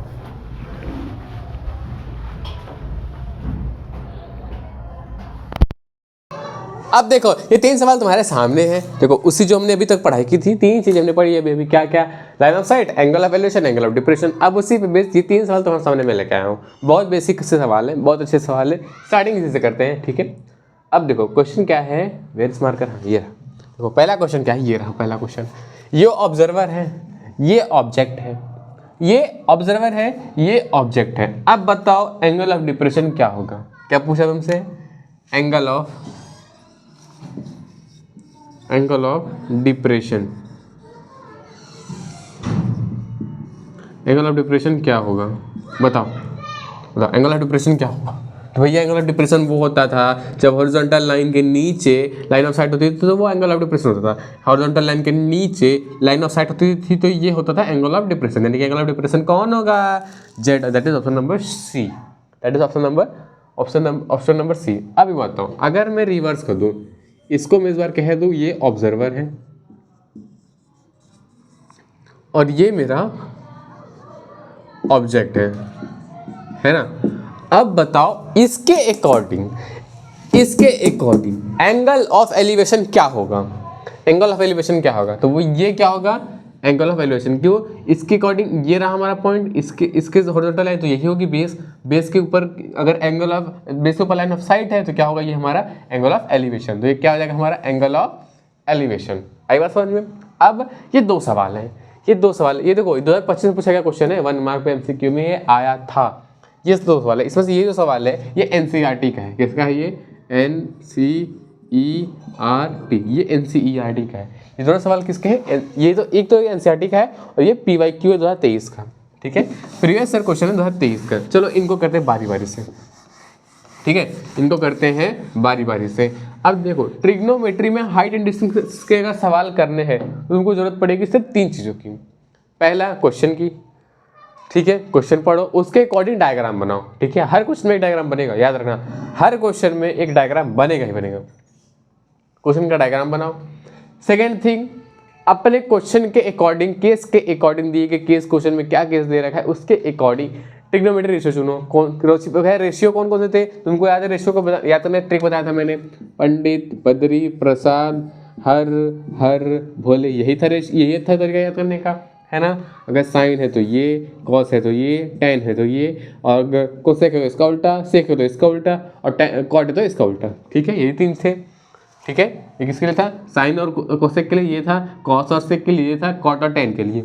अब देखो ये 3 सवाल तुम्हारे सामने हैं। देखो उसी जो हमने अभी तक पढ़ाई की थी, 3 चीजें हमने पढ़ी है अभी, क्या क्या? Line of site, angle of elevation, angle of depression. अब उसी पे बेस ये 3 सवाल तुम्हारे सामने मैं लेके आया हूँ। बहुत बेसिक से सवाल है, बहुत अच्छे सवाल है, स्टार्टिंग इसी से करते हैं, ठीक है। अब देखो क्वेश्चन क्या है, वेयर इज मार्कर, ये रहा। देखो पहला क्वेश्चन क्या है, ये रहा पहला क्वेश्चन। ये ऑब्जर्वर है, ये ऑब्जेक्ट है, ये ऑब्जर्वर है, ये ऑब्जेक्ट है। अब बताओ एंगल ऑफ डिप्रेशन क्या होगा? क्या पूछा तुमसे? Angle of depression, angle of depression क्या होगा? बताओ एंगल ऑफ डिप्रेशन क्या होगा? तो भैया एंगल ऑफ डिप्रेशन वो होता था जब हॉरिजॉन्टल लाइन के नीचे लाइन ऑफ साइट होती थी तो वो एंगल ऑफ डिप्रेशन होता था। हॉरिजॉन्टल लाइन के नीचे लाइन ऑफ साइट होती थी तो ये होता था एंगल ऑफ डिप्रेशन। यानी कि एंगल ऑफ डिप्रेशन कौन होगा? Z, that is option number C, that is option number C. अभी बताता हूँ, अगर मैं रिवर्स कर दूँ, इसको मैं इस बार कह दूँ ये ऑब्जर्वर है और ये मेरा ऑब्जेक्ट है ना। अब बताओ इसके अकॉर्डिंग एंगल ऑफ एलिवेशन क्या होगा? एंगल ऑफ एलिवेशन क्या होगा? तो वो ये क्या होगा? Angle of elevation. क्यों? इसके अकॉर्डिंग ये रहा हमारा पॉइंट, इसके हॉरिजॉन्टल है तो यही होगी बेस के ऊपर। अगर एंगल ऑफ बेस के ऊपर लाइन ऑफ साइट है तो क्या होगा? ये हमारा एंगल ऑफ एलिवेशन। तो ये क्या हो जाएगा? हमारा एंगल ऑफ एलिवेशन। आई बात समझ में? अब ये 2 सवाल हैं, ये देखो 2025 में पूछा गया क्वेश्चन है, 1 मार्क पे एमसीक्यू में ये आया था। ये 2 सवाल है, इसमें से ये जो सवाल है ये एनसीईआरटी का है। किसका है? ये एनसीईआरटी, ये एनसीईआरटी का है। ये दोनों सवाल किसके हैं? ये तो एक तो एनसीईआरटी का है और ये पीवाईक्यू है 2023 का, ठीक है। प्रीवियस ईयर क्वेश्चन है 2023 का। चलो इनको करते हैं बारी बारी से, ठीक है, इनको करते हैं बारी बारी से। अब देखो ट्रिग्नोमेट्री में हाइट एंड डिस्टेंस के अगर सवाल करने हैं तो उनको जरूरत पड़ेगी सिर्फ 3 चीज़ों की। पहला क्वेश्चन की, ठीक है, क्वेश्चन पढ़ो, उसके अकॉर्डिंग डायग्राम बनाओ, ठीक है। हर क्वेश्चन में एक डायग्राम बनेगा, याद रखना, हर क्वेश्चन में एक डायग्राम बनेगा ही बनेगा। क्वेश्चन का डायग्राम बनाओ। सेकेंड थिंग, अपने क्वेश्चन के अकॉर्डिंग, केस के अकॉर्डिंग दिए गए केस, क्वेश्चन में क्या केस दे रखा है उसके अकॉर्डिंग ट्रिग्नोमेट्री रेशियो चुनो। रेशियो कौन कौन से थे तुमको याद है? रेशियो को याद तो मैं ट्रिक बताया था मैंने, पंडित, बद्री, प्रसाद, हर, भोले, यही था तरीका याद करने का, है ना। अगर साइन है तो ये, कॉस है तो ये, टेन है तो ये, और अगर कोसेक है तो इसका उल्टा, सेक है तो इसका उल्टा, और कॉट है तो इसका उल्टा, ठीक है। यही 3 थे, ठीक है। ये किसके लिए था? साइन और कोसेक के लिए ये था, कॉस और सेक के लिए ये था, कॉट और टेन के लिए।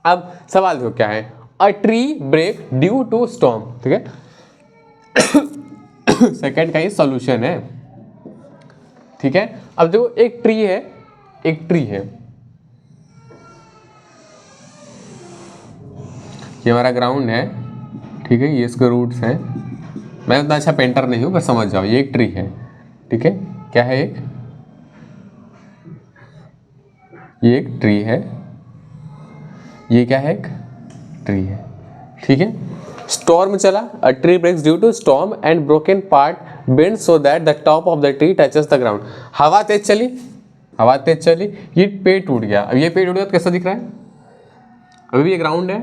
अब सवाल देखो क्या है, a tree break due to storm, ठीक है। सेकंड का ये सॉल्यूशन है, ठीक है। अब देखो एक ट्री है, एक ट्री है, ये हमारा ग्राउंड है, ठीक है, ये इसके रूट्स हैं। मैं उतना अच्छा पेंटर नहीं हूँ पर समझ जाओ, ये एक ट्री है, ठीक है। क्या है एक, ये एक ट्री है, ये क्या है, एक ट्री है, ठीक है। स्टॉर्म चला, a tree breaks due to storm and broken part bend so that the top of the tree touches the ground. हवा तेज चली, हवा तेज चली, ये पेड़ टूट गया। अब ये पेड़ टूट गया तो कैसा दिख रहा है, अभी भी ये ग्राउंड है,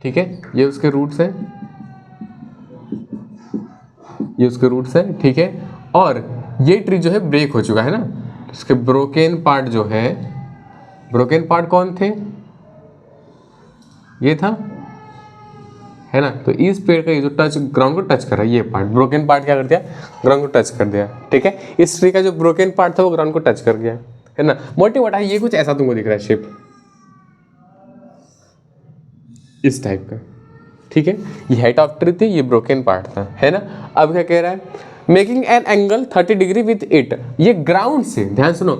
ठीक है, ये उसके रूट्स हैं, ये उसके रूट्स है, ठीक है। और ये ट्री जो है ब्रेक हो चुका है ना, इसके ब्रोकन पार्ट जो है, ब्रोकन पार्ट कौन थे, ये था, है ना। तो इस पेड़ का ये जो टच ग्राउंड को टच कर रहा है, ये पार्ट ब्रोकन पार्ट क्या कर दिया, ग्राउंड को टच कर दिया, ठीक है। इस ट्री का जो ब्रोकन पार्ट था वो ग्राउंड को टच कर गया, है ना। मोटी मोटा ये कुछ ऐसा तुमको दिख रहा है शेप, इस टाइप का, ठीक है। ये हाइट ऑफ ट्री थी, ये ब्रोकन पार्ट था, है ना। अब क्या कह रहा है, making an angle 30 degree with it. ये ग्राउंड से, ध्यान सुनो,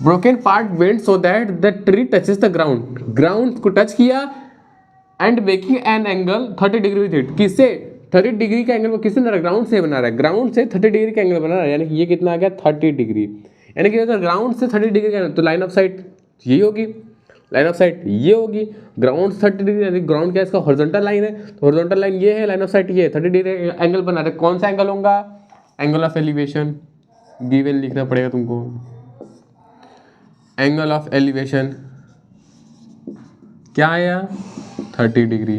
broken part bend so that the tree touches the ground, ground को टच किया and making an angle 30 degree with it. किससे 30 डिग्री का एंगल वो किससे बना रहा है, ग्राउंड से बना रहा है, ग्राउंड से 30 डिग्री का एंगल बना रहा है, यानी कि ये कितना आ गया 30 डिग्री, यानी कि अगर ग्राउंड से 30 डिग्री का, तो लाइन ऑफ साइट यही होगी, लाइन ऑफ साइट ये होगी, ग्राउंड 30 डिग्री, यानी ग्राउंड क्या है, इसका हॉरिजॉन्टल लाइन है, तो हॉरिजॉन्टल लाइन ये है, लाइन ऑफ साइट ये है, 30 डिग्री एंगल बना रहे। कौन सा एंगल होगा, एंगल ऑफ एलिवेशन, गिवन लिखना पड़ेगा तुमको, एंगल ऑफ एलिवेशन क्या आया 30 डिग्री,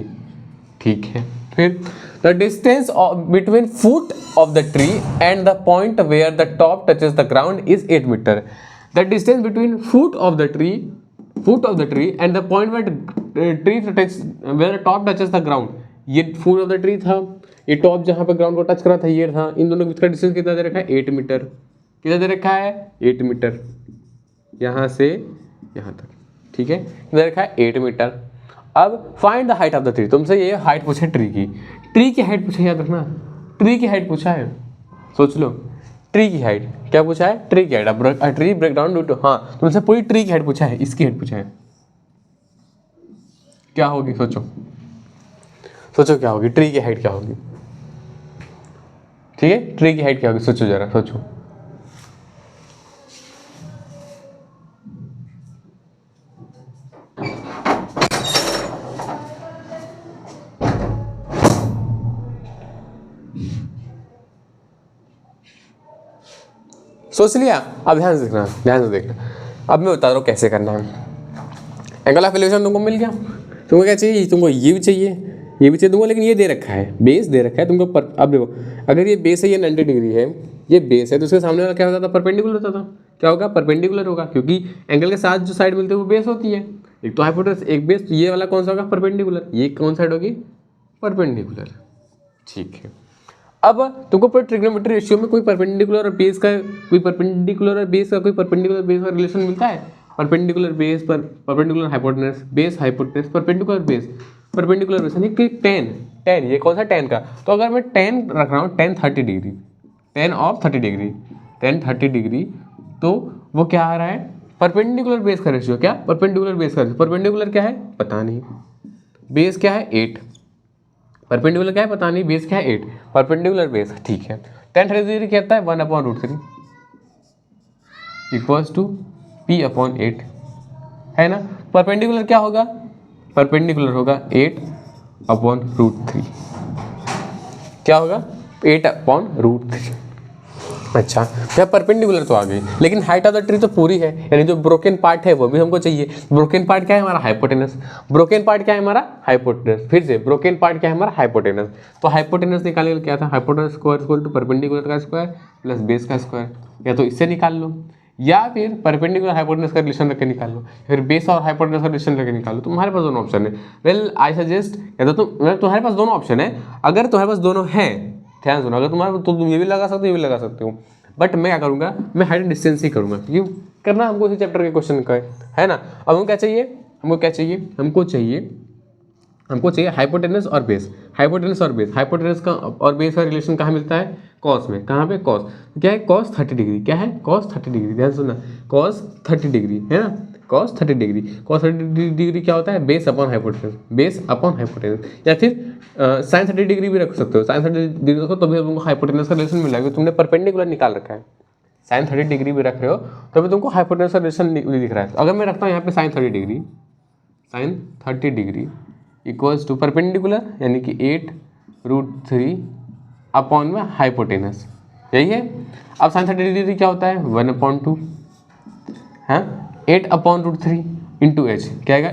ठीक है। फिर the distance between foot of the tree and the point where the top touches the ground is 8 metre. The distance between foot of the tree and the point where tree touches, where the top touches the ground, ये foot of the tree था, ये top जहाँ पे ground को touch करा था ये था, इन दोनों के बीच का डिस्टेंस कितना दे रखा है 8 मीटर, कितना दे रखा है 8 मीटर, यहाँ से यहाँ तक, ठीक है, दे रखा है 8 मीटर। अब find the height of the tree, तुमसे ये हाइट पूछे ट्री की हाइट पूछे, याद रखना, ट्री की हाइट पूछा है, सोच लो, ट्री की हाइट क्या पूछा है, ट्री की height, tree break down due to, हाँ तुमसे पूरी ट्री की हाइट पूछा है, इसकी हाइट पूछा है, क्या होगी, सोचो सोचो क्या होगी, ट्री की हाइट क्या होगी, ठीक है, ट्री की हाइट क्या होगी, सोचो जरा सोचो। सोच लिया, अब ध्यान से देखना, ध्यान से देखना, अब मैं बता रहा हूँ कैसे करना है। एंगल ऑफ एलिवेशन तुमको मिल गया, तुमको क्या चाहिए, तुमको ये भी चाहिए, ये भी चाहिए तुमको, लेकिन ये दे रखा है, बेस दे रखा है तुमको पर। अब देखो अगर ये बेस है, ये 90 डिग्री है, ये बेस है, तो उसके सामने वाला क्या होता था, परपेंडिकुलर होता था, क्या होगा, परपेंडिकुलर होगा, क्योंकि एंगल के साथ जो साइड मिलती है वो बेस होती है, एक तो हाइपोटेनस एक बेस, तो ये वाला कौन सा होगा, परपेंडिकुलर, ये कौन साइड होगी, परपेंडिकुलर, ठीक है। अब तुमको पूरे ट्रिग्नोमेट्री रेशियो में कोई परपेंडिकुलर और बेस का, कोई परपेंडिकुलर और बेस का, कोई परपेंडिकुलर बेस का रिलेशन मिलता है, परपेंडिकुलर बेस पर perpendicular hypotenuse, base hypotenuse, perpendicular base, perpendicular base, यानी कि टेन, ये कौन सा टेन का, तो अगर मैं 10 रख रहा हूँ, 10 30 डिग्री, 10 ऑफ 30 डिग्री, 10 30 डिग्री, तो वो क्या आ रहा है, परपेंडिकुलर बेस का रेशियो, क्या परपेंडिकुलर बेस का रेशियो, परपेंडिकुलर क्या है पता नहीं, बेस क्या है 8, परपेंडिकुलर क्या है पता नहीं, बेस क्या है 8, परपेंडिकुलर बेस, ठीक है। 10 30 डिग्री कहता है 1/√3 इक्वल्स टू P/8, है ना। परपेंडिकुलर क्या होगा, परपेंडिकुलर होगा 8/√3, क्या होगा 8/√3। अच्छा क्या परपेंडिकुलर तो आ गई, लेकिन हाइट ऑफ द ट्री तो पूरी है, यानी जो ब्रोकन पार्ट है वो भी हमको चाहिए। ब्रोकन पार्ट क्या है हमारा, हाइपोटेनस, ब्रोकन पार्ट क्या है हमारा, हाइपोटेनस, फिर से ब्रोकन पार्ट क्या है हमारा, हाइपोटेनस। तो हाइपोटेनस निकालने के लिए क्या था, hypotenuse square equal to perpendicular का स्क्वायर प्लस बेस का स्क्वायर, या तो इससे निकाल लो, या फिर परपेंडिकुलर हाइपोटेनस का रिलेशन रख के निकाल लो, फिर बेस और हाइपोटेनस का रिलेशन रख के निकाल लो। तुम्हारे पास दोनों ऑप्शन है, वेल आई सजेस्ट, या तो तुम्हारे पास दोनों ऑप्शन है, अगर तुम्हारे पास दोनों है, ध्यान सुनो, अगर तुम्हारे तो तुम ये भी लगा सकते हो, ये भी लगा सकते हो, बट मैं क्या करूँगा, मैं हाइट एंड डिस्टेंस ही करूँगा, क्यों करना हमको इसी चैप्टर के क्वेश्चन का है ना। अब हमको क्या चाहिए, हमको क्या चाहिए, हमको चाहिए हमको चाहिए हाइपोटेनस और बेस, हाइपोटेनस और बेस, हाइपोटेनस का और बेस का रिलेशन कहाँ मिलता है, कॉस में। कहाँ पे, कॉस क्या है, कॉस 30 डिग्री, क्या है, कॉस 30 डिग्री, ध्यान सुनना, कॉस 30 डिग्री है ना, कॉस 30 डिग्री, कॉस 30 डिग्री क्या होता है, base upon hypotenuse, base upon hypotenuse, या फिर साइन 30 डिग्री भी रख सकते हो, साइन 30 डिग्री रखो तो भी तुमको हाइपोटेनस का रिलेशन मिलेगा, तुमने परपेंडिकुलर निकाल रखा है, साइन 30 डिग्री भी रख रहे हो तो भी तुमको हाइपोटेनस का रिलेशन दिख रहा है। अगर मैं रखता हूँ यहाँ पे sine 30 degree, sine 30 degree equals to perpendicular यानी कि 8√3 अपॉन में हाइपोटेनस, यही है। अब साइन 30 डिग्री क्या होता है, 1/2 है, 8/√3 इंटू एच क्या आएगा,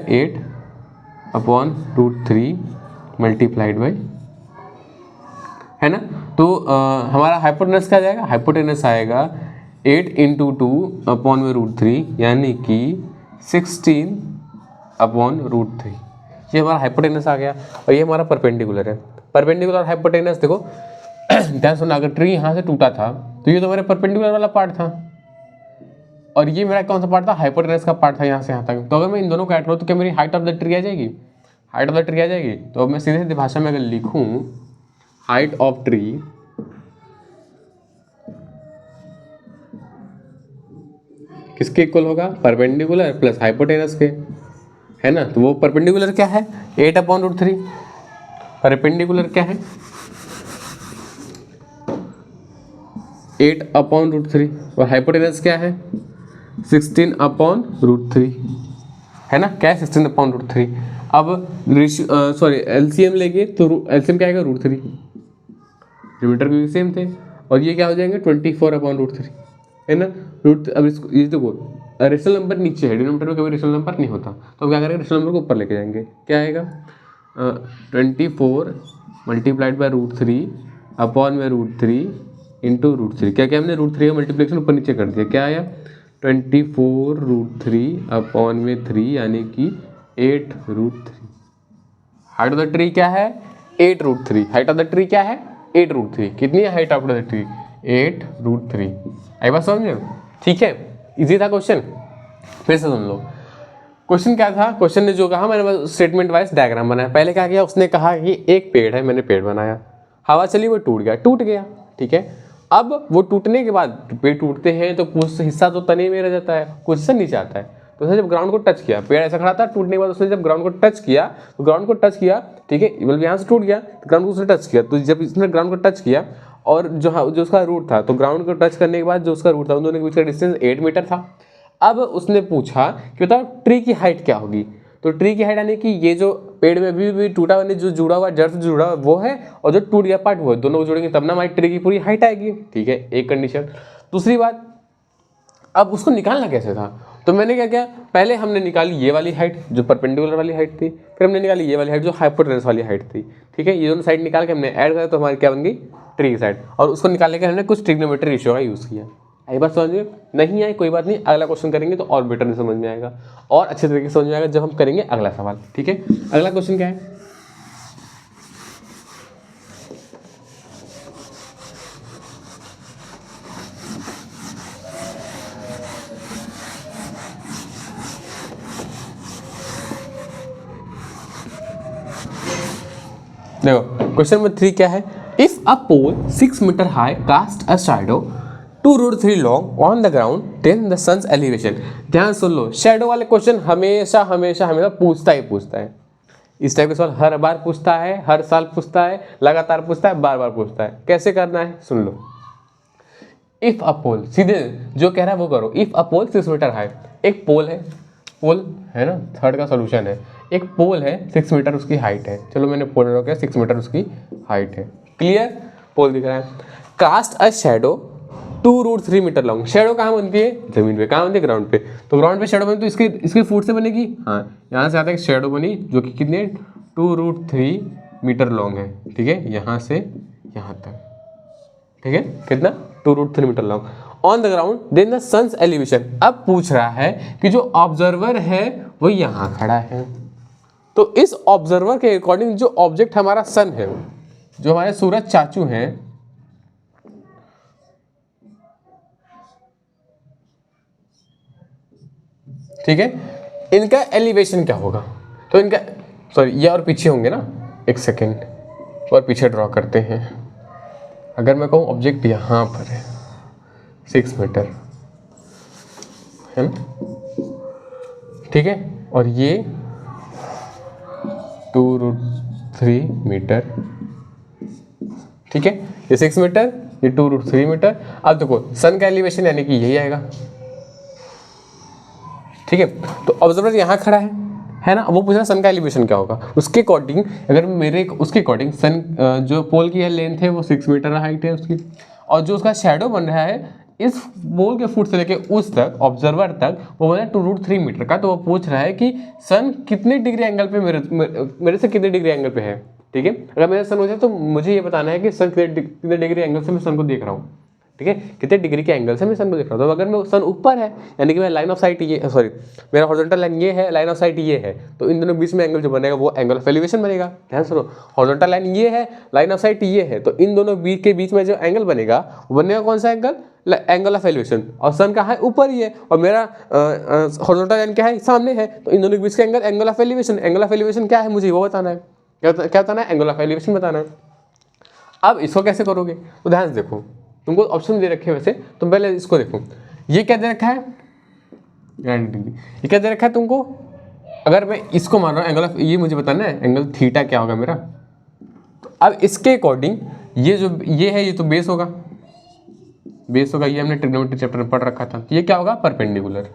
8/√3 मल्टीप्लाइड बाई, है ना। तो हमारा हाइपोटेनस क्या जाएगा, हाइपोटेनस आएगा 8 इंटू 2/√3 यानी कि 16/√3, ये हमारा हाइपोटेनस आ गया। और ये हमारा परपेंडिकुलर है, परपेंडिकुलर और हाइपोटेनस देखो ध्यान सुनना, अगर ट्री यहाँ से टूटा था तो ये तो मेरा परपेंडिकुलर वाला पार्ट था, और ये मेरा कौन सा पार्ट था, हाइपोटेनस का पार्ट था यहाँ से यहाँ तक। तो अगर मैं इन दोनों को ऐड करूँ तो क्या मेरी हाइट ऑफ द ट्री आ जाएगी, हाइट ऑफ द ट्री आ जाएगी। तो अब मैं सीधे सीधे भाषा में अगर लिखूँ हाइट ऑफ ट्री किसके इक्वल होगा, परपेंडिकुलर प्लस हाइपोटेनस के, है ना। तो वो परपेंडिकुलर क्या है, 8/√3, परपेंडिकुलर क्या है 8/√3, और हाइपोटेनस क्या है 16/√3, है ना, क्या है 16/√3। अब सॉरी एलसीएम लेंगे तो एलसीएम क्या आएगा, √3, डिनोमिनेटर भी सेम थे, और ये क्या हो जाएंगे 24/√3, है ना। रूट, अब इसको ये देखो रेशनल नंबर नीचे है, डिनोमिनेटर में कभी रेशनल नंबर नहीं होता, तो हम क्या करेंगे, रेशनल नंबर को ऊपर लेके जाएंगे, क्या आएगा 24 मल्टीप्लाइड बाय √3 अपॉन में √3 इंटू √3, क्या क्या हमने √3 का मल्टीप्लिकेशन ऊपर नीचे कर दिया, क्या आया 24√3 अपॉन में 3 यानी कि 8√3। हाइट ऑफ द ट्री क्या है 8√3, हाइट ऑफ द ट्री क्या है 8√3, कितनी है हाइट ऑफ द ट्री 8√3, आई बात समझ में, ठीक है। इजी था क्वेश्चन, फिर से सुन लो क्वेश्चन क्या था। क्वेश्चन ने जो कहा, मैंने स्टेटमेंट वाइज डायग्राम बनाया। पहले क्या किया, उसने कहा कि एक पेड़ है, मैंने पेड़ बनाया, हवा चली वो टूट गया, ठीक है। अब वो टूटने के बाद, पेड़ टूटते हैं तो कुछ हिस्सा तो तने में रह जाता है, कुछ हिस्सा नीचे आता है। तो उसने जब ग्राउंड को टच किया, पेड़ ऐसा खड़ा था, टूटने के बाद उसने जब ग्राउंड को टच किया, तो ग्राउंड को टच किया, ठीक है, मतलब यहाँ से टूट गया तो ग्राउंड को उसने टच किया, तो जब इसने ग्राउंड को टच किया और जो उसका रूट था, तो ग्राउंड को टच करने के बाद जो उसका रूट था, उन दोनों के बीच का डिस्टेंस 8 मीटर था। अब उसने पूछा कि बताओ ट्री की हाइट क्या होगी। तो ट्री की हाइट यानी कि ये जो पेड़ में भी टूटा हुआ, जो जुड़ा हुआ, जड़ से जुड़ा हुआ वो है, और जो टूट गया पार्ट वो है, दोनों को जोड़ेंगे तब ना हमारी ट्री की पूरी हाइट आएगी, ठीक है, एक कंडीशन। दूसरी बात, अब उसको निकालना कैसे था, तो मैंने क्या किया, पहले हमने निकाली ये वाली हाइट जो परपेंडिकुलर वाली हाइट थी, फिर हमने निकाली ये वाली हाइट जो हाइपोटेनस वाली हाइट थी, ठीक है। ये दोनों साइड निकाल के हमने ऐड करा तो हमारी क्या बन गई, ट्री की साइड, और उसको निकालने के हमने कुछ ट्रिग्नोमेट्री रेशियो का यूज़ किया। आई बात समझ में, नहीं आई कोई बात नहीं, अगला क्वेश्चन करेंगे तो और बेटर समझ में आएगा और अच्छे तरीके से समझ में आएगा जब हम करेंगे अगला सवाल, ठीक है। अगला क्वेश्चन क्या है, देखो क्वेश्चन नंबर 3 क्या है, if a pole 6 metre high cast a shadow 2√3 long on the ground then the sun's elevation. ध्यान सुन लो, शैडो वाले क्वेश्चन हमेशा पूछता है। इस टाइप के सवाल हर बार पूछता है, हर साल पूछता है, लगातार पूछता है, बार बार पूछता है। कैसे करना है सुन लो, इफ अ पोल, सीधे जो कह रहा है वो करो। If a pole 6 metre high, एक पोल है ना, थर्ड का सोल्यूशन है, एक पोल है 6 मीटर उसकी हाइट है, चलो मैंने पोल रखा 6 मीटर उसकी हाइट है, क्लियर, पोल दिख रहा है। Cast a shadow 2√3 metre long, shadow कहाँ बनती है, जमीन पे, कहाँ बनती है, ग्राउंड पे, तो ग्राउंड पे शैडो बनती है तो इसकी फुट से बनेगी, हाँ, यहाँ से आता है शैडो बनी जो कि कितने 2√3 मीटर लॉन्ग है, ठीक है, यहाँ से यहाँ तक, ठीक है, कितना 2√3 metre long on the ground then the sun's elevation. अब पूछ रहा है कि जो ऑब्जर्वर है वो यहाँ खड़ा है, तो इस ऑब्जर्वर के अकॉर्डिंग जो ऑब्जेक्ट हमारा सन है, जो हमारे सूरज चाचू हैं, ठीक है, इनका एलिवेशन क्या होगा, तो इनका सॉरी ये और पीछे होंगे ना, एक सेकेंड और पीछे ड्रॉ करते हैं। अगर मैं कहूँ ऑब्जेक्ट यहाँ पर है 6 मीटर है ना, ठीक है, और ये 2√3 मीटर, ठीक है, ये 6 मीटर, ये 2√3 मीटर। अब देखो सन का एलिवेशन यानी कि यही आएगा, ठीक है। तो ऑब्जर्वर यहाँ खड़ा है ना, वो पूछ रहा सन का एलिवेशन क्या होगा, उसके अकॉर्डिंग अगर मेरे उसके अकॉर्डिंग सन जो पोल की लेंथ है वो 6 मीटर हाइट है उसकी, और जो उसका शेडो बन रहा है इस पोल के फुट से लेके उस तक ऑब्जर्वर तक वो बना 2√3 मीटर का। तो वो पूछ रहा है कि सन कितने डिग्री एंगल पे मेरे से कितने डिग्री एंगल पे है, ठीक है। अगर मेरा सन हो जाए तो मुझे ये बताना है कि सन कितने डिग्री एंगल से मैं सन को देख रहा हूँ, ठीक है, कितने डिग्री के एंगल से मैं सन को देख रहा हूँ। तो अगर मैं सन ऊपर है यानी कि मैं लाइन ऑफ साइट ये सॉरी मेरा हॉरिजॉन्टल लाइन ये है, लाइन ऑफ साइट ये है, तो इन दोनों बीच में एंगल जो बनेगा वो एंगल ऑफ एलिवेशन बनेगा। ध्यान सुनो, हॉरिजॉन्टल लाइन ये है, लाइन ऑफ साइट ये है, तो इन दोनों के बीच में जो एंगल बनेगा वो बनेगा कौन सा एंगल, एंगल ऑफ एलिवेशन। और सन कहाँ है, ऊपर ही है, और मेरा हॉरिजॉन्टल लाइन क्या है, सामने है, तो इन दोनों के बीच का angle angle of elevation. Angle of elevation क्या है मुझे वो बताना है, क्या बताना है, एंगल ऑफ एलिवेशन बताना है। अब इसको कैसे करोगे, तो ध्यान से देखो, तुमको ऑप्शन दे रखे हैं वैसे, तुम पहले इसको देखो, ये क्या दे रखा है, ये क्या दे रखा है तुमको। अगर मैं इसको मान रहा हूँ एंगल ऑफ, ये मुझे बताना है एंगल थीटा क्या होगा मेरा। तो अब इसके अकॉर्डिंग ये जो ये है ये तो बेस होगा, बेस होगा, ये हमने ट्रिग्नोमेट्री चैप्टर में पढ़ रखा था। ये क्या होगा, परपेंडिकुलर,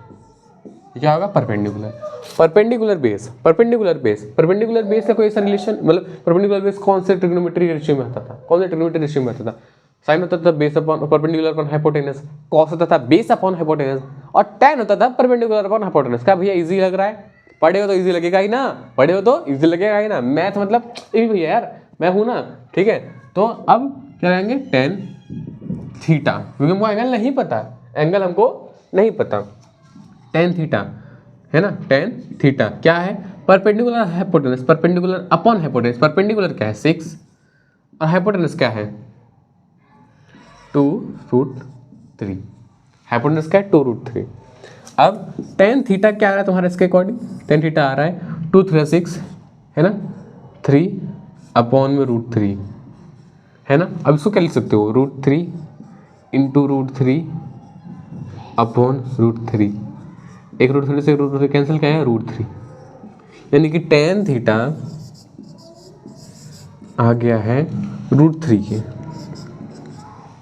ये क्या होगा, perpendicular, perpendicular base, perpendicular base, perpendicular base का कोई ऐसा रिलेशन, मतलब परपेंडिकुलर बेस कौन से ट्रिग्नोमेट्री रेशियो में आता था, कौन से ट्रिग्नोमेट्री रेशियो में आता था, साइन होता था base upon perpendicular upon hypotenuse, cos होता था बेस अपॉन हाइपोटेनस, और tan होता था परपेंडिकुलर अपॉन हाइपोटेनस। क्या भैया इजी लग रहा है, पढ़े हो तो इजी लगेगा ही ना, पढ़े हो तो इजी लगेगा ही ना, मैथ मतलब ये भैया यार मैं हूं ना, ठीक है। तो अब क्या करेंगे, tan थीटा, क्योंकि हमको एंगल नहीं पता, एंगल हमको नहीं पता, tan थीटा है ना, tan थीटा क्या है, perpendicular hypotenuse, perpendicular upon hypotenuse, perpendicular क्या है 6 और हाइपोटेनस क्या है 2√3, हाइपोटेनस क्या है 2√3। अब tan थीटा क्या आ रहा है तुम्हारा इसके अकॉर्डिंग, tan थीटा आ रहा है 2 3 6 है ना, 3 अपॉन में √3 है ना। अब इसको क्या लिख सकते हो, √3 इंटू √3 अपॉन √3, एक √3 से √3 कैंसिल क्या है √3, यानी कि tan थीटा आ गया है √3 के,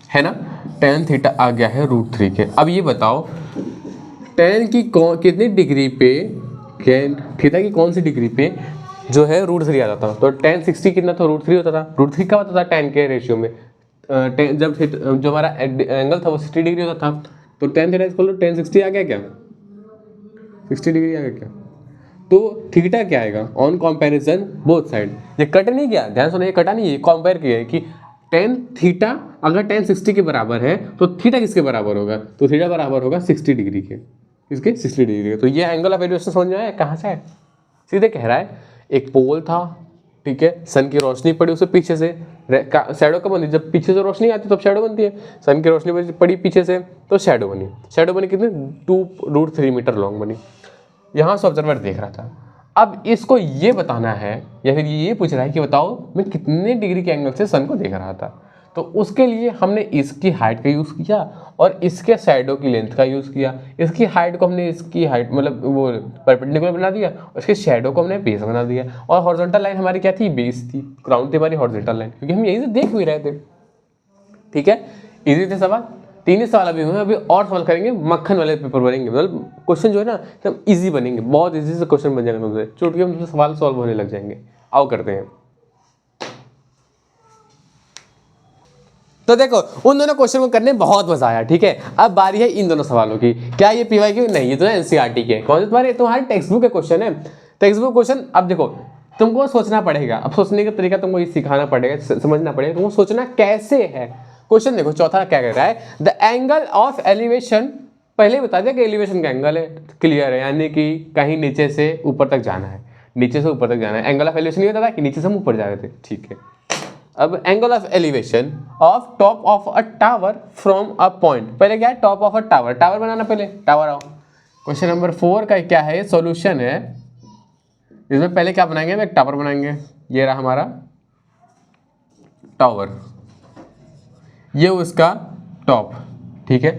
है ना, tan थीटा आ गया है √3 के। अब ये बताओ tan की कितनी डिग्री पे, थीटा की कौन सी डिग्री पे जो है √3 आ जाता, तो tan 60 कितना था, √3 होता था, √3 क्या होता था tan के रेशियो में, जब जो हमारा एंगल था वो 60 डिग्री होता था, तो tan theta equal to tan 60 आ गया क्या, 60 डिग्री आ गया क्या। तो थीटा क्या आएगा ऑन कंपैरिजन बोथ साइड, ये कट नहीं किया, ध्यान सुनो, ये कटा नहीं है, कंपेयर किया है कि tan थीटा अगर tan 60 के बराबर है तो थीटा किसके बराबर होगा, तो थीटा बराबर होगा 60 डिग्री के, किसके 60 डिग्री के। तो ये एंगल ऑफ एलिवेशन समझ में आया कहाँ से है, सीधे कह रहा है एक पोल था, ठीक है, सन की रोशनी पड़ी उसे पीछे से, शैडो कब बनी, जब पीछे से रोशनी आती है तब शैडो बनती है, सन की रोशनी पड़ी पीछे से तो शैडो बनी, शैडो बनी कितनी 2√3 मीटर लॉन्ग बनी। यहाँ से ऑब्जर्वर देख रहा था, अब इसको ये बताना है या फिर ये पूछ रहा है कि बताओ मैं कितने डिग्री के एंगल से सन को देख रहा था, तो उसके लिए हमने इसकी हाइट का यूज़ किया और इसके शैडो की लेंथ का यूज़ किया। इसकी हाइट को हमने इसकी हाइट मतलब वो परपेंडिकुलर बना दिया, उसके शैडो को हमने बेस बना दिया, और हॉरिजॉन्टल लाइन हमारी क्या थी, बेस थी, ग्राउंड थी हमारी हॉरिजॉन्टल लाइन, क्योंकि हम यहीं से देख भी रहे थे, ठीक है। इजी थे सवाल, 3 ही सवाल अभी हुए, अभी और सवाल करेंगे, मक्खन वाले पेपर बनेंगे, मतलब क्वेश्चन जो है ना एकदम ईजी बनेंगे, बहुत ईजी से क्वेश्चन बन जाएगा तुमसे, चुटकियों में तुमसे सवाल सॉल्व होने लग जाएंगे। आओ करते हैं, तो देखो उन दोनों क्वेश्चन को करने में बहुत मजा आया, ठीक है। अब बारी है इन दोनों सवालों की, क्या ये पीवाईक्यू नहीं, ये तो एनसीईआरटी के, कौन से तुम्हारे टेक्स्ट बुक के क्वेश्चन है, टेक्स्ट बुक क्वेश्चन। अब देखो तुमको सोचना पड़ेगा, अब सोचने का तरीका तुमको ये सिखाना पड़ेगा, समझना पड़ेगा तुमको सोचना कैसे है। क्वेश्चन देखो चौथा क्या कह रहा है, द एंगल ऑफ एलिवेशन, पहले बता दिया कि एलिवेशन का एंगल है, क्लियर है, यानी कि कहीं नीचे से ऊपर तक जाना है, नीचे से ऊपर तक जाना है, एंगल ऑफ एलिवेशन ये होता था कि नीचे से हम ऊपर जा रहे थे, ठीक है। अब angle of elevation of top of a tower from a point, पहले क्या है top of a tower, tower बनाना पहले, टावर आओ। क्वेश्चन नंबर 4 का क्या है, सॉल्यूशन है इसमें पहले क्या बनाएंगे, हम एक टावर बनाएंगे, ये रहा हमारा टावर, ये उसका टॉप, ठीक है।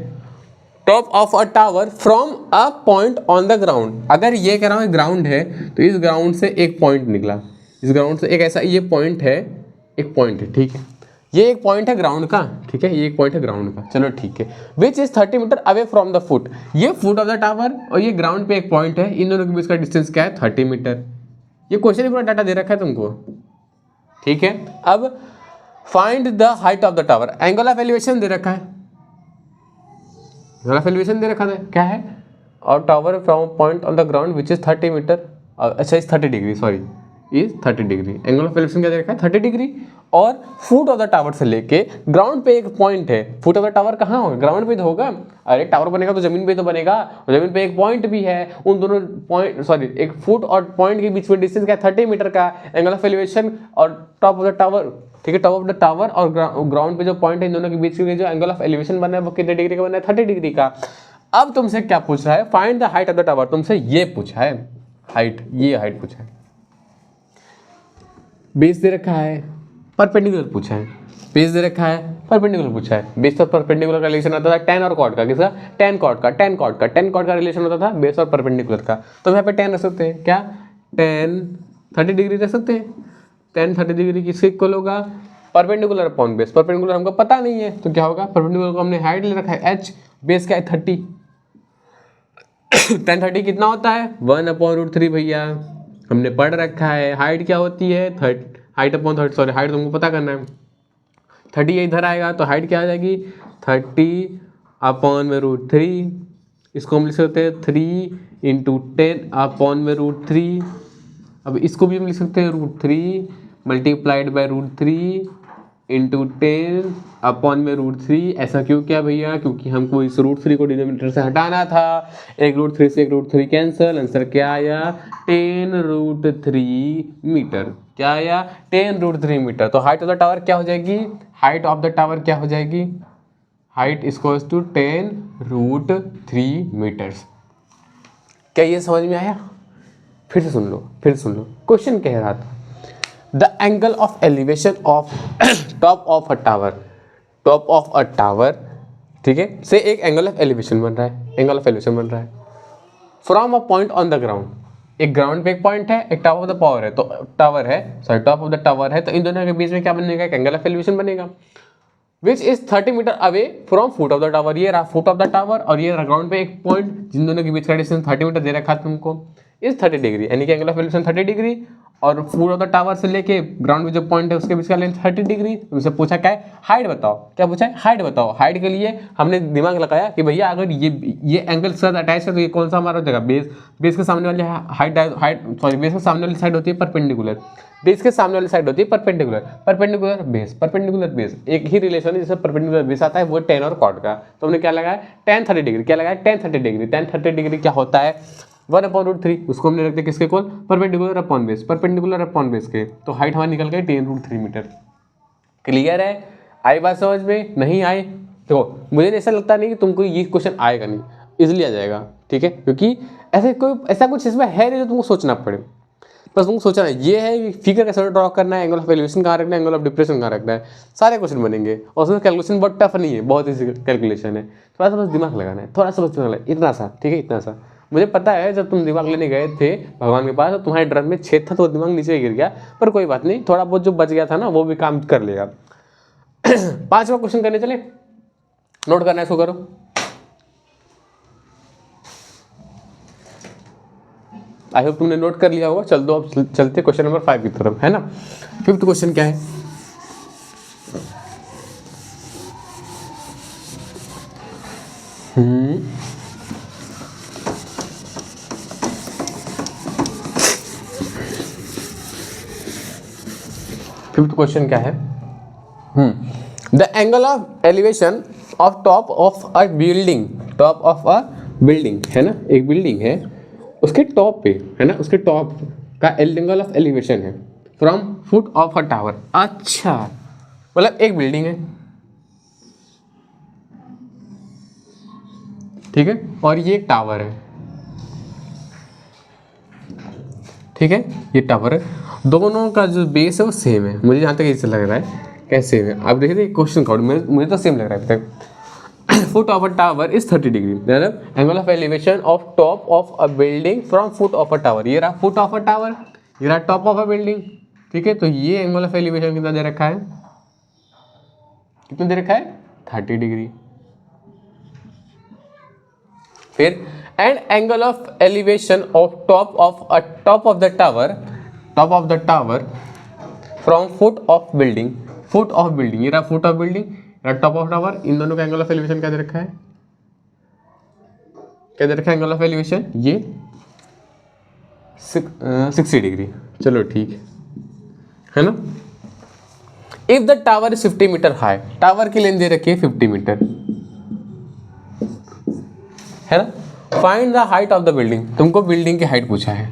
Top of a tower from a point on the ground. अगर ये कह रहा हूँ ग्राउंड है तो इस ग्राउंड से एक पॉइंट निकला, इस ग्राउंड से एक ऐसा ये पॉइंट है, एक पॉइंट है, ठीक है। ये एक पॉइंट है ग्राउंड का, ठीक है, ये एक पॉइंट है ग्राउंड का, चलो ठीक है। Which is 30 metre away from the foot. ये फुट ऑफ द टावर और ये ग्राउंड पे एक पॉइंट है, इन दोनों के बीच का डिस्टेंस क्या है, 30 मीटर। ये क्वेश्चन ही पूरा डाटा दे रखा है तुमको, ठीक है। अब find the height of the tower, angle of elevation दे रखा है, एंगल ऑफ एलिवेशन दे रखा है, क्या है, और tower from point on the ground which is 30 metre, अच्छा is 30 degree, sorry is 30 degree. Angle of elevation क्या दे रखा है, 30 डिग्री। और फुट ऑफ द टावर से लेके ग्राउंड पे एक पॉइंट है, फुट ऑफ द टावर कहाँ होगा, ग्राउंड पे तो होगा। अरे टावर बनेगा तो जमीन पे तो बनेगा, जमीन पे एक पॉइंट भी है, उन दोनों पॉइंट, सॉरी एक फुट और पॉइंट के बीच में डिस्टेंस क्या है, 30 मीटर का। एंगल ऑफ एलिवेशन और टॉप ऑफ द टावर, ठीक है, टॉप ऑफ द टावर और ग्राउंड पे जो पॉइंट है इन दोनों के बीच में जो एंगल ऑफ एलिवेशन बना है वो कितने डिग्री का बना है, 30 डिग्री का। अब तुमसे क्या पूछ रहा है, find the height of the tower, तुमसे ये पूछा है हाइट, ये हाइट पूछा है। बेस दे रखा है, परपेंडिकुलर पूछा है, बेस दे रखा है, परपेंडिकुलर पूछा है। बेस और परपेंडिकुलर का रिलेशन आता था tan और cot का, किसका, tan cot का, tan cot का, tan cot का रिलेशन होता था बेस और परपेंडिकुलर का। तो यहाँ पे tan रख सकते हैं, क्या tan 30 डिग्री रख सकते हैं। tan 30 डिग्री किसके इक्वल होगा, परपेंडिकुलर अपॉन बेस। परपेंडिकुलर हमको पता नहीं है तो क्या होगा, परपेंडिकुलर को हमने हाइट ले रखा है h, बेस क्या है 30। tan 30 कितना होता है, 1/√3 भैया, हमने पढ़ रखा है। हाइट क्या होती है, हाइट अपॉन 30, सॉरी हाइट तुमको पता करना है। 30 इधर आएगा तो हाइट क्या आ जाएगी, 30/√3। इसको हम लिख सकते हैं 3 × 10/√3। अब इसको भी हम लिख सकते हैं √3 मल्टीप्लाइड बाय √3 इंटू 10/√3। ऐसा क्यों किया भैया, क्योंकि हमको इस √3 को डिनोमिनेटर से हटाना था। एक √3 से एक √3 कैंसिल, आंसर क्या आया, 10√3 मीटर। क्या आया, 10√3 मीटर। तो हाइट ऑफ द टावर क्या हो जाएगी, हाइट ऑफ द टावर क्या हो जाएगी, हाइट इक्वल्स टू 10√3 मीटर्स। क्या ये समझ में आया, फिर से सुन लो, फिर से सुन लो। क्वेश्चन कह रहा था the angle of elevation of top of a tower, top of a tower, ठीक है, से एक एंगल ऑफ एलिवेशन बन रहा है, एंगल ऑफ एलिवेशन बन रहा है from a point on the ground. एक ग्राउंड पे एक पॉइंट है, एक टॉप ऑफ द पावर है, तो टावर है, sorry top of the tower है, तो इन दोनों के बीच में क्या बनेगा, एक एंगल ऑफ एलिवेशन बनेगा which is 30 metre away from foot of the tower. ये रहा फुट ऑफ द टावर और ये ग्राउंड पे एक पॉइंट, जिन दोनों के बीच का डिस्टेंस 30 मीटर दे रखा है तुमको, इज 30 डिग्री, यानी कि एंगल ऑफ एलिवेशन 30 डिग्री। और फुट ऑफ द टावर से लेके ग्राउंड में जो पॉइंट है उसके बीच का लेंथ 30 डिग्री। तुमसे पूछा क्या है, हाइट बताओ, क्या पूछा है, हाइट बताओ। हाइट के लिए हमने दिमाग लगाया कि भैया अगर ये एंगल के साथ अटैच है तो ये कौन सा हमारा हो जाएगा, बेस। बेस के सामने वाली हाइट सॉरी बेस के सामने वाली साइड होती है परपेंडिकुलर, बेस के सामने वाली साइड होती है perpendicular, perpendicular base, perpendicular base. एक ही रिलेशन है जिससे परपेंडिकुलर बेस आता है, वो tan और cot का। तो हमने क्या लगाया, tan 30 डिग्री, क्या लगाया, tan 30 डिग्री। tan 30 डिग्री क्या होता है, 1/√3, उसको हमने रख दिया किसके equal, perpendicular upon base, perpendicular upon base के। तो हाइट हमारी निकल गई 10√3 मीटर। क्लियर है, आई बात समझ में, नहीं आए देखो, मुझे ऐसा लगता नहीं कि तुमको ये क्वेश्चन आएगा नहीं, इजिली आ जाएगा, ठीक है, क्योंकि ऐसा कुछ इसमें है नहीं जो तुमको सोचना पड़े। बस तुमको सोचना है ये है कि फिगर कैसे ड्रॉ करना है, एंगल ऑफ एलिवेशन कहाँ रखना है, एंगल ऑफ डिप्रेशन कहाँ रखना है, सारे क्वेश्चन बनेंगे। और उसमें कैलकुलेशन बहुत टफ नहीं है, बहुत ईजी कैलकुलेशन है, थोड़ा सा बस दिमाग लगाना है, थोड़ा सा बस दिमाग लगाना, इतना सा, ठीक है, इतना सा। मुझे पता है जब तुम दिमाग लेने गए थे भगवान के पास तो तुम्हारे ड्रम में छेद था तो दिमाग नीचे गिर गया, पर कोई बात नहीं, थोड़ा बहुत जो बच गया था ना वो भी काम कर लेगा। 5वां क्वेश्चन करने चले, नोट करना है इसको करो। आई होप तुमने नोट कर लिया होगा। चल दो अब चलते क्वेश्चन नंबर 5 की तरफ, है ना। 5th क्वेश्चन क्या है, फिफ्थ क्वेश्चन क्या है, the angle of elevation of top of a building, top of a building है ना, एक बिल्डिंग है उसके टॉप पे, है ना, उसके टॉप का एंगल ऑफ एलिवेशन है from foot of a tower. अच्छा, मतलब एक बिल्डिंग है, ठीक है, और ये एक टावर है। ठीक है, ये टावर है, दोनों का जो बेस है वो सेम है, मुझे जहाँ तक इससे लग रहा है कैसे सेम है। आप देखिए क्वेश्चन काउंट मुझे तो सेम लग रहा है अभी तक। Foot of a tower is 30 degree, मतलब angle of elevation of top of a building from foot of a tower. ये रहा फुट ऑफ अ टावर, ये रहा टॉप ऑफ अ बिल्डिंग, ठीक है। तो ये एंगल ऑफ एलिवेशन कितना दे रखा है, कितना दे रखा है 30 डिग्री। फिर and angle of elevation of top of the tower from foot of building, foot of building, ये रहा foot of building, top of tower, इन दोनों का एंगल ऑफ एलिवेशन क्या दे रखा है, क्या दे रखा है एंगल ऑफ एलिवेशन, ये 60 डिग्री। चलो ठीक है ना। If the tower is 50 metre high, tower की लेंथ दे रखी है 50 मीटर, है ना। Find the height of the building, तुमको बिल्डिंग की हाइट पूछा है।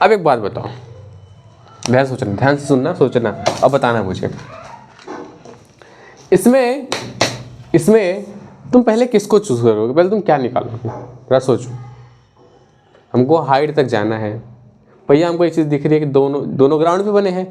अब एक बात बताओ, ध्यान से सुनना, सोचना और बताना मुझे। इसमें तुम पहले किसको चूज करोगे, पहले तुम क्या निकालोगे, जरा सोचो। हमको हाइट तक जाना है भैया, हमको एक चीज़ दिख रही है कि दोनों ग्राउंड पे बने हैं,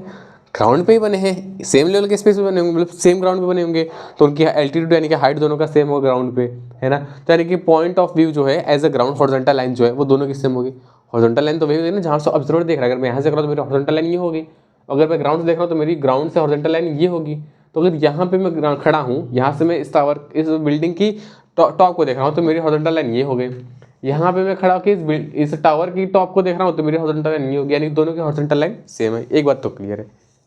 ग्राउंड पे ही बने हैं, सेम लेवल के स्पेस पे बने होंगे, मतलब सेम ग्राउंड पे बने होंगे, तो उनकी एल्टीट्यूड यानी कि हाइट दोनों का सेम होगा ग्राउंड पे, है ना। तो यानी कि पॉइंट ऑफ व्यू जो है as a ground, horizontal line जो है वो दोनों की सेम होगी। हॉरिजॉन्टल लाइन तो वही होगी ना जहाँ से ऑब्जर्वर देख रहा है, अगर मैं यहाँ से कर रहा हूँ तो मेरी हॉरिजॉन्टल लाइन ये होगी, अगर मैं ग्राउंड से देख रहा हूँ तो मेरी ग्राउंड से हॉरिजॉन्टल लाइन ये होगी। तो अगर यहाँ पे मैं खड़ा हूँ, यहाँ से मैं इस टावर, इस बिल्डिंग की टॉप को देख रहा हूँ तो मेरी हॉरिजॉन्टल लाइन ये हो गई। यहाँ पे मैं खड़ा होकर इस टावर की टॉप को देख रहा हूँ तो मेरी हॉरिजॉन्टल लाइन ये होगी, यानी दोनों की हॉरिजॉन्टल लाइन सेम है। एक बात तो क्लियर है,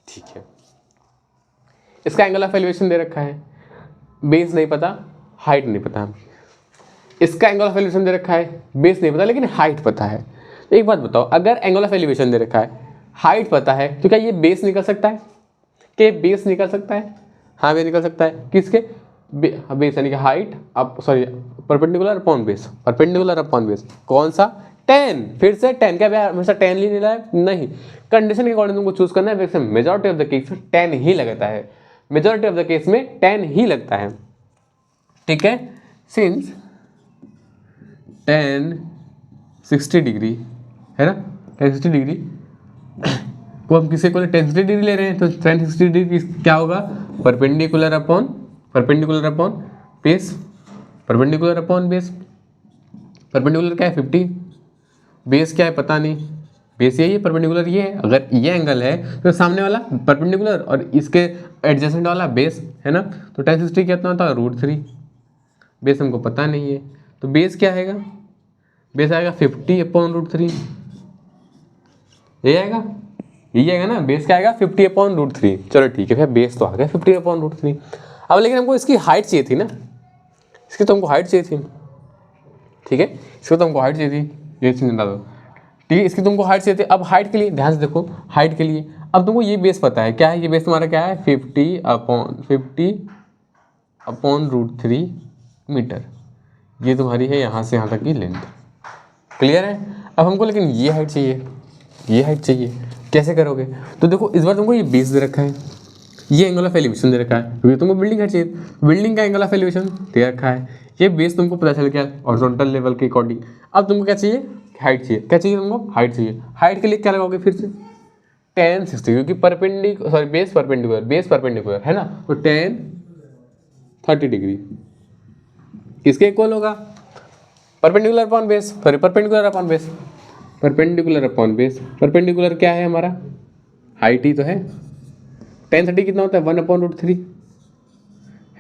ठीक है। इसका एंगल ऑफ एलिवेशन दे रखा है, बेस नहीं पता, हाइट नहीं पता। इसका एंगल ऑफ एलिवेशन दे रखा है, बेस नहीं पता लेकिन हाइट पता है। एक बात बताओ, अगर एंगल ऑफ एलिवेशन दे रखा है, हाइट पता है, तो क्या ये बेस निकल सकता है, क्या बेस निकल सकता है? हाँ बेस निकल सकता है। किसके? बेस यानी कि हाइट अब sorry perpendicular upon base, perpendicular upon base, कौन सा? 10। फिर से 10, क्या भैया हमेशा 10 ही नहीं है? नहीं, कंडीशन के अकॉर्डिंग तुमको चूज करना है। वैसे मेजॉरिटी ऑफ द केस में 10 ही लगता है, मेजॉरिटी ऑफ द केस में 10 ही लगता है, ठीक है। सिंस 10 60 डिग्री है ना, 10 60 डिग्री को हम किसी को 10 60 डिग्री ले रहे हैं, तो 10 60 डिग्री क्या होगा? Perpendicular upon base, perpendicular upon base. Perpendicular क्या है? 50। बेस क्या है पता नहीं, बेस यही है, परपेंडिकुलर ये है। अगर ये एंगल है तो सामने वाला परपेंडिकुलर और इसके एडजेसेंट वाला बेस, है ना। तो 10 60 कितना होता है? √3। बेस हमको पता नहीं है, तो बेस क्या आएगा? बेस आएगा 50 अपॉन √3, ये आएगा, यही आएगा ना। बेस क्या आएगा? 50 अपॉन √3। चलो ठीक है भैया, बेस तो आ गया 50 अपॉन √3। अब लेकिन हमको इसकी हाइट चाहिए थी ना, इसकी तो हमको हाइट चाहिए थी, ठीक है, इसको तो हमको हाइट चाहिए थी, ये चीज़ बता दो, ठीक है। इसकी तुमको हाइट चाहिए थी। अब हाइट के लिए ध्यान से देखो, हाइट के लिए अब तुमको ये बेस पता है, क्या है ये बेस तुम्हारा? क्या है? 50 अपॉन √3 मीटर, ये तुम्हारी है यहाँ से यहाँ तक की लेंथ। क्लियर है? अब हमको लेकिन ये हाइट चाहिए, ये हाइट चाहिए, कैसे करोगे? तो देखो इस बार तुमको ये बेस दे रखा है, ये एंगल ऑफ एलिवेशन दे रखा है, क्योंकि तुमको बिल्डिंग हाइट चाहिए, बिल्डिंग का एंगल ऑफ एलिवेशन दे रखा है, ये बेस तुमको पता चल गया हॉरिजॉन्टल लेवल के अकॉर्डिंग। अब तुमको क्या चाहिए? हाइट चाहिए। क्या चाहिए तुमको? हाइट चाहिए। हाइट के लिए क्या लगाओगे फिर से? 10 60, क्योंकि बेस परपेंडिकुलर है ना, तो 10 30 डिग्री किसके इक्वल होगा? Perpendicular upon base, sorry perpendicular upon base, perpendicular upon base. Perpendicular क्या है हमारा? हाइट ही तो है। 10 30 कितना होता है? 1 अपॉन √3,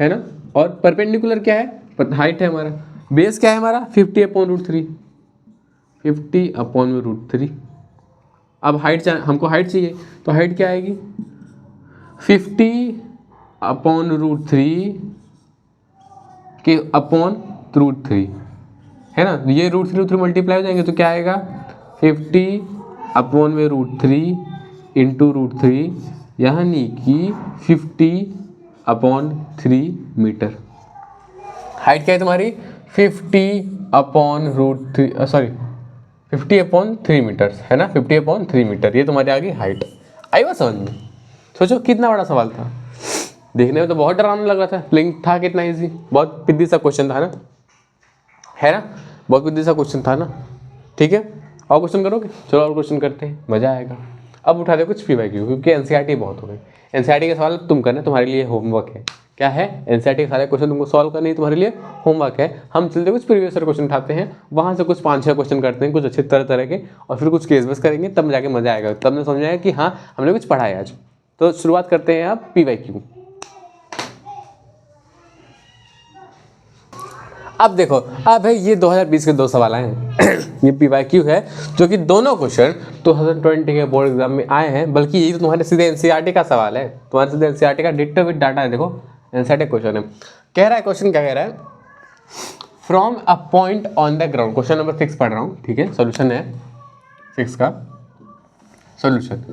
है ना। और परपेंडिकुलर क्या है? हाइट है हमारा। बेस क्या है हमारा? 50 अपॉन √3, 50 अपॉन √3। अब हाइट हमको हाइट चाहिए, तो हाइट क्या आएगी? 50 अपॉन √3 के अपॉन √3, है ना। ये √3 मल्टीप्लाई हो जाएंगे तो क्या आएगा? 50 अपॉन में √3 इंटू √3, यानी कि 50 अपॉन 3 मीटर। हाइट क्या है तुम्हारी? 50 अपॉन √3 सॉरी 50 अपॉन 3 मीटर्स, है ना, 50 अपॉन 3 मीटर, ये तुम्हारी आ गई हाइट। आई बात समझ में? सोचो कितना बड़ा सवाल था, देखने में तो बहुत डरावना लग रहा था, लेकिन था कितना इजी, बहुत पिद्दी सा क्वेश्चन था ना, है ना, बहुत पिद्दी सा क्वेश्चन था ना, ठीक है। और क्वेश्चन करोगे? चलो और क्वेश्चन करते हैं, मजा आएगा। अब उठा दे कुछ पीवाईक्यू, क्योंकि एनसीईआरटी बहुत हो गई। एनसीईआरटी के सवाल तुम करना, तुम्हारे लिए होमवर्क है। क्या है? एनसीईआरटी के सारे क्वेश्चन तुमको सॉल्व करने, तुम्हारे लिए होमवर्क है। हम चलते कुछ प्रीवियस ईयर क्वेश्चन उठाते हैं, वहाँ से कुछ 5-6 क्वेश्चन करते हैं, कुछ अच्छे तरह के, और फिर कुछ केस बेस करेंगे, तब जाके मजा आएगा, तब ने समझ आएगा कि हाँ हमने कुछ पढ़ा है आज। तो शुरुआत करते हैं आप पीवाईक्यू। अब देखो, अब है ये 2020 के 2 सवाल आए हैं ये पीवाईक्यू है, जो कि दोनों क्वेश्चन 2020 के बोर्ड एग्जाम में आए हैं, बल्कि ये तो तुम्हारे सीधे एनसीईआरटी का सवाल है, तुम्हारे सीधे एनसीईआरटी का डिट्टो विद डाटा है। देखो एनसीईआरटी क्वेश्चन है, कह रहा है क्वेश्चन क्या कह रहा है, from a point on the ground, question number 6 पढ़ रहा हूँ, ठीक है, सोल्यूशन है 6 का solution.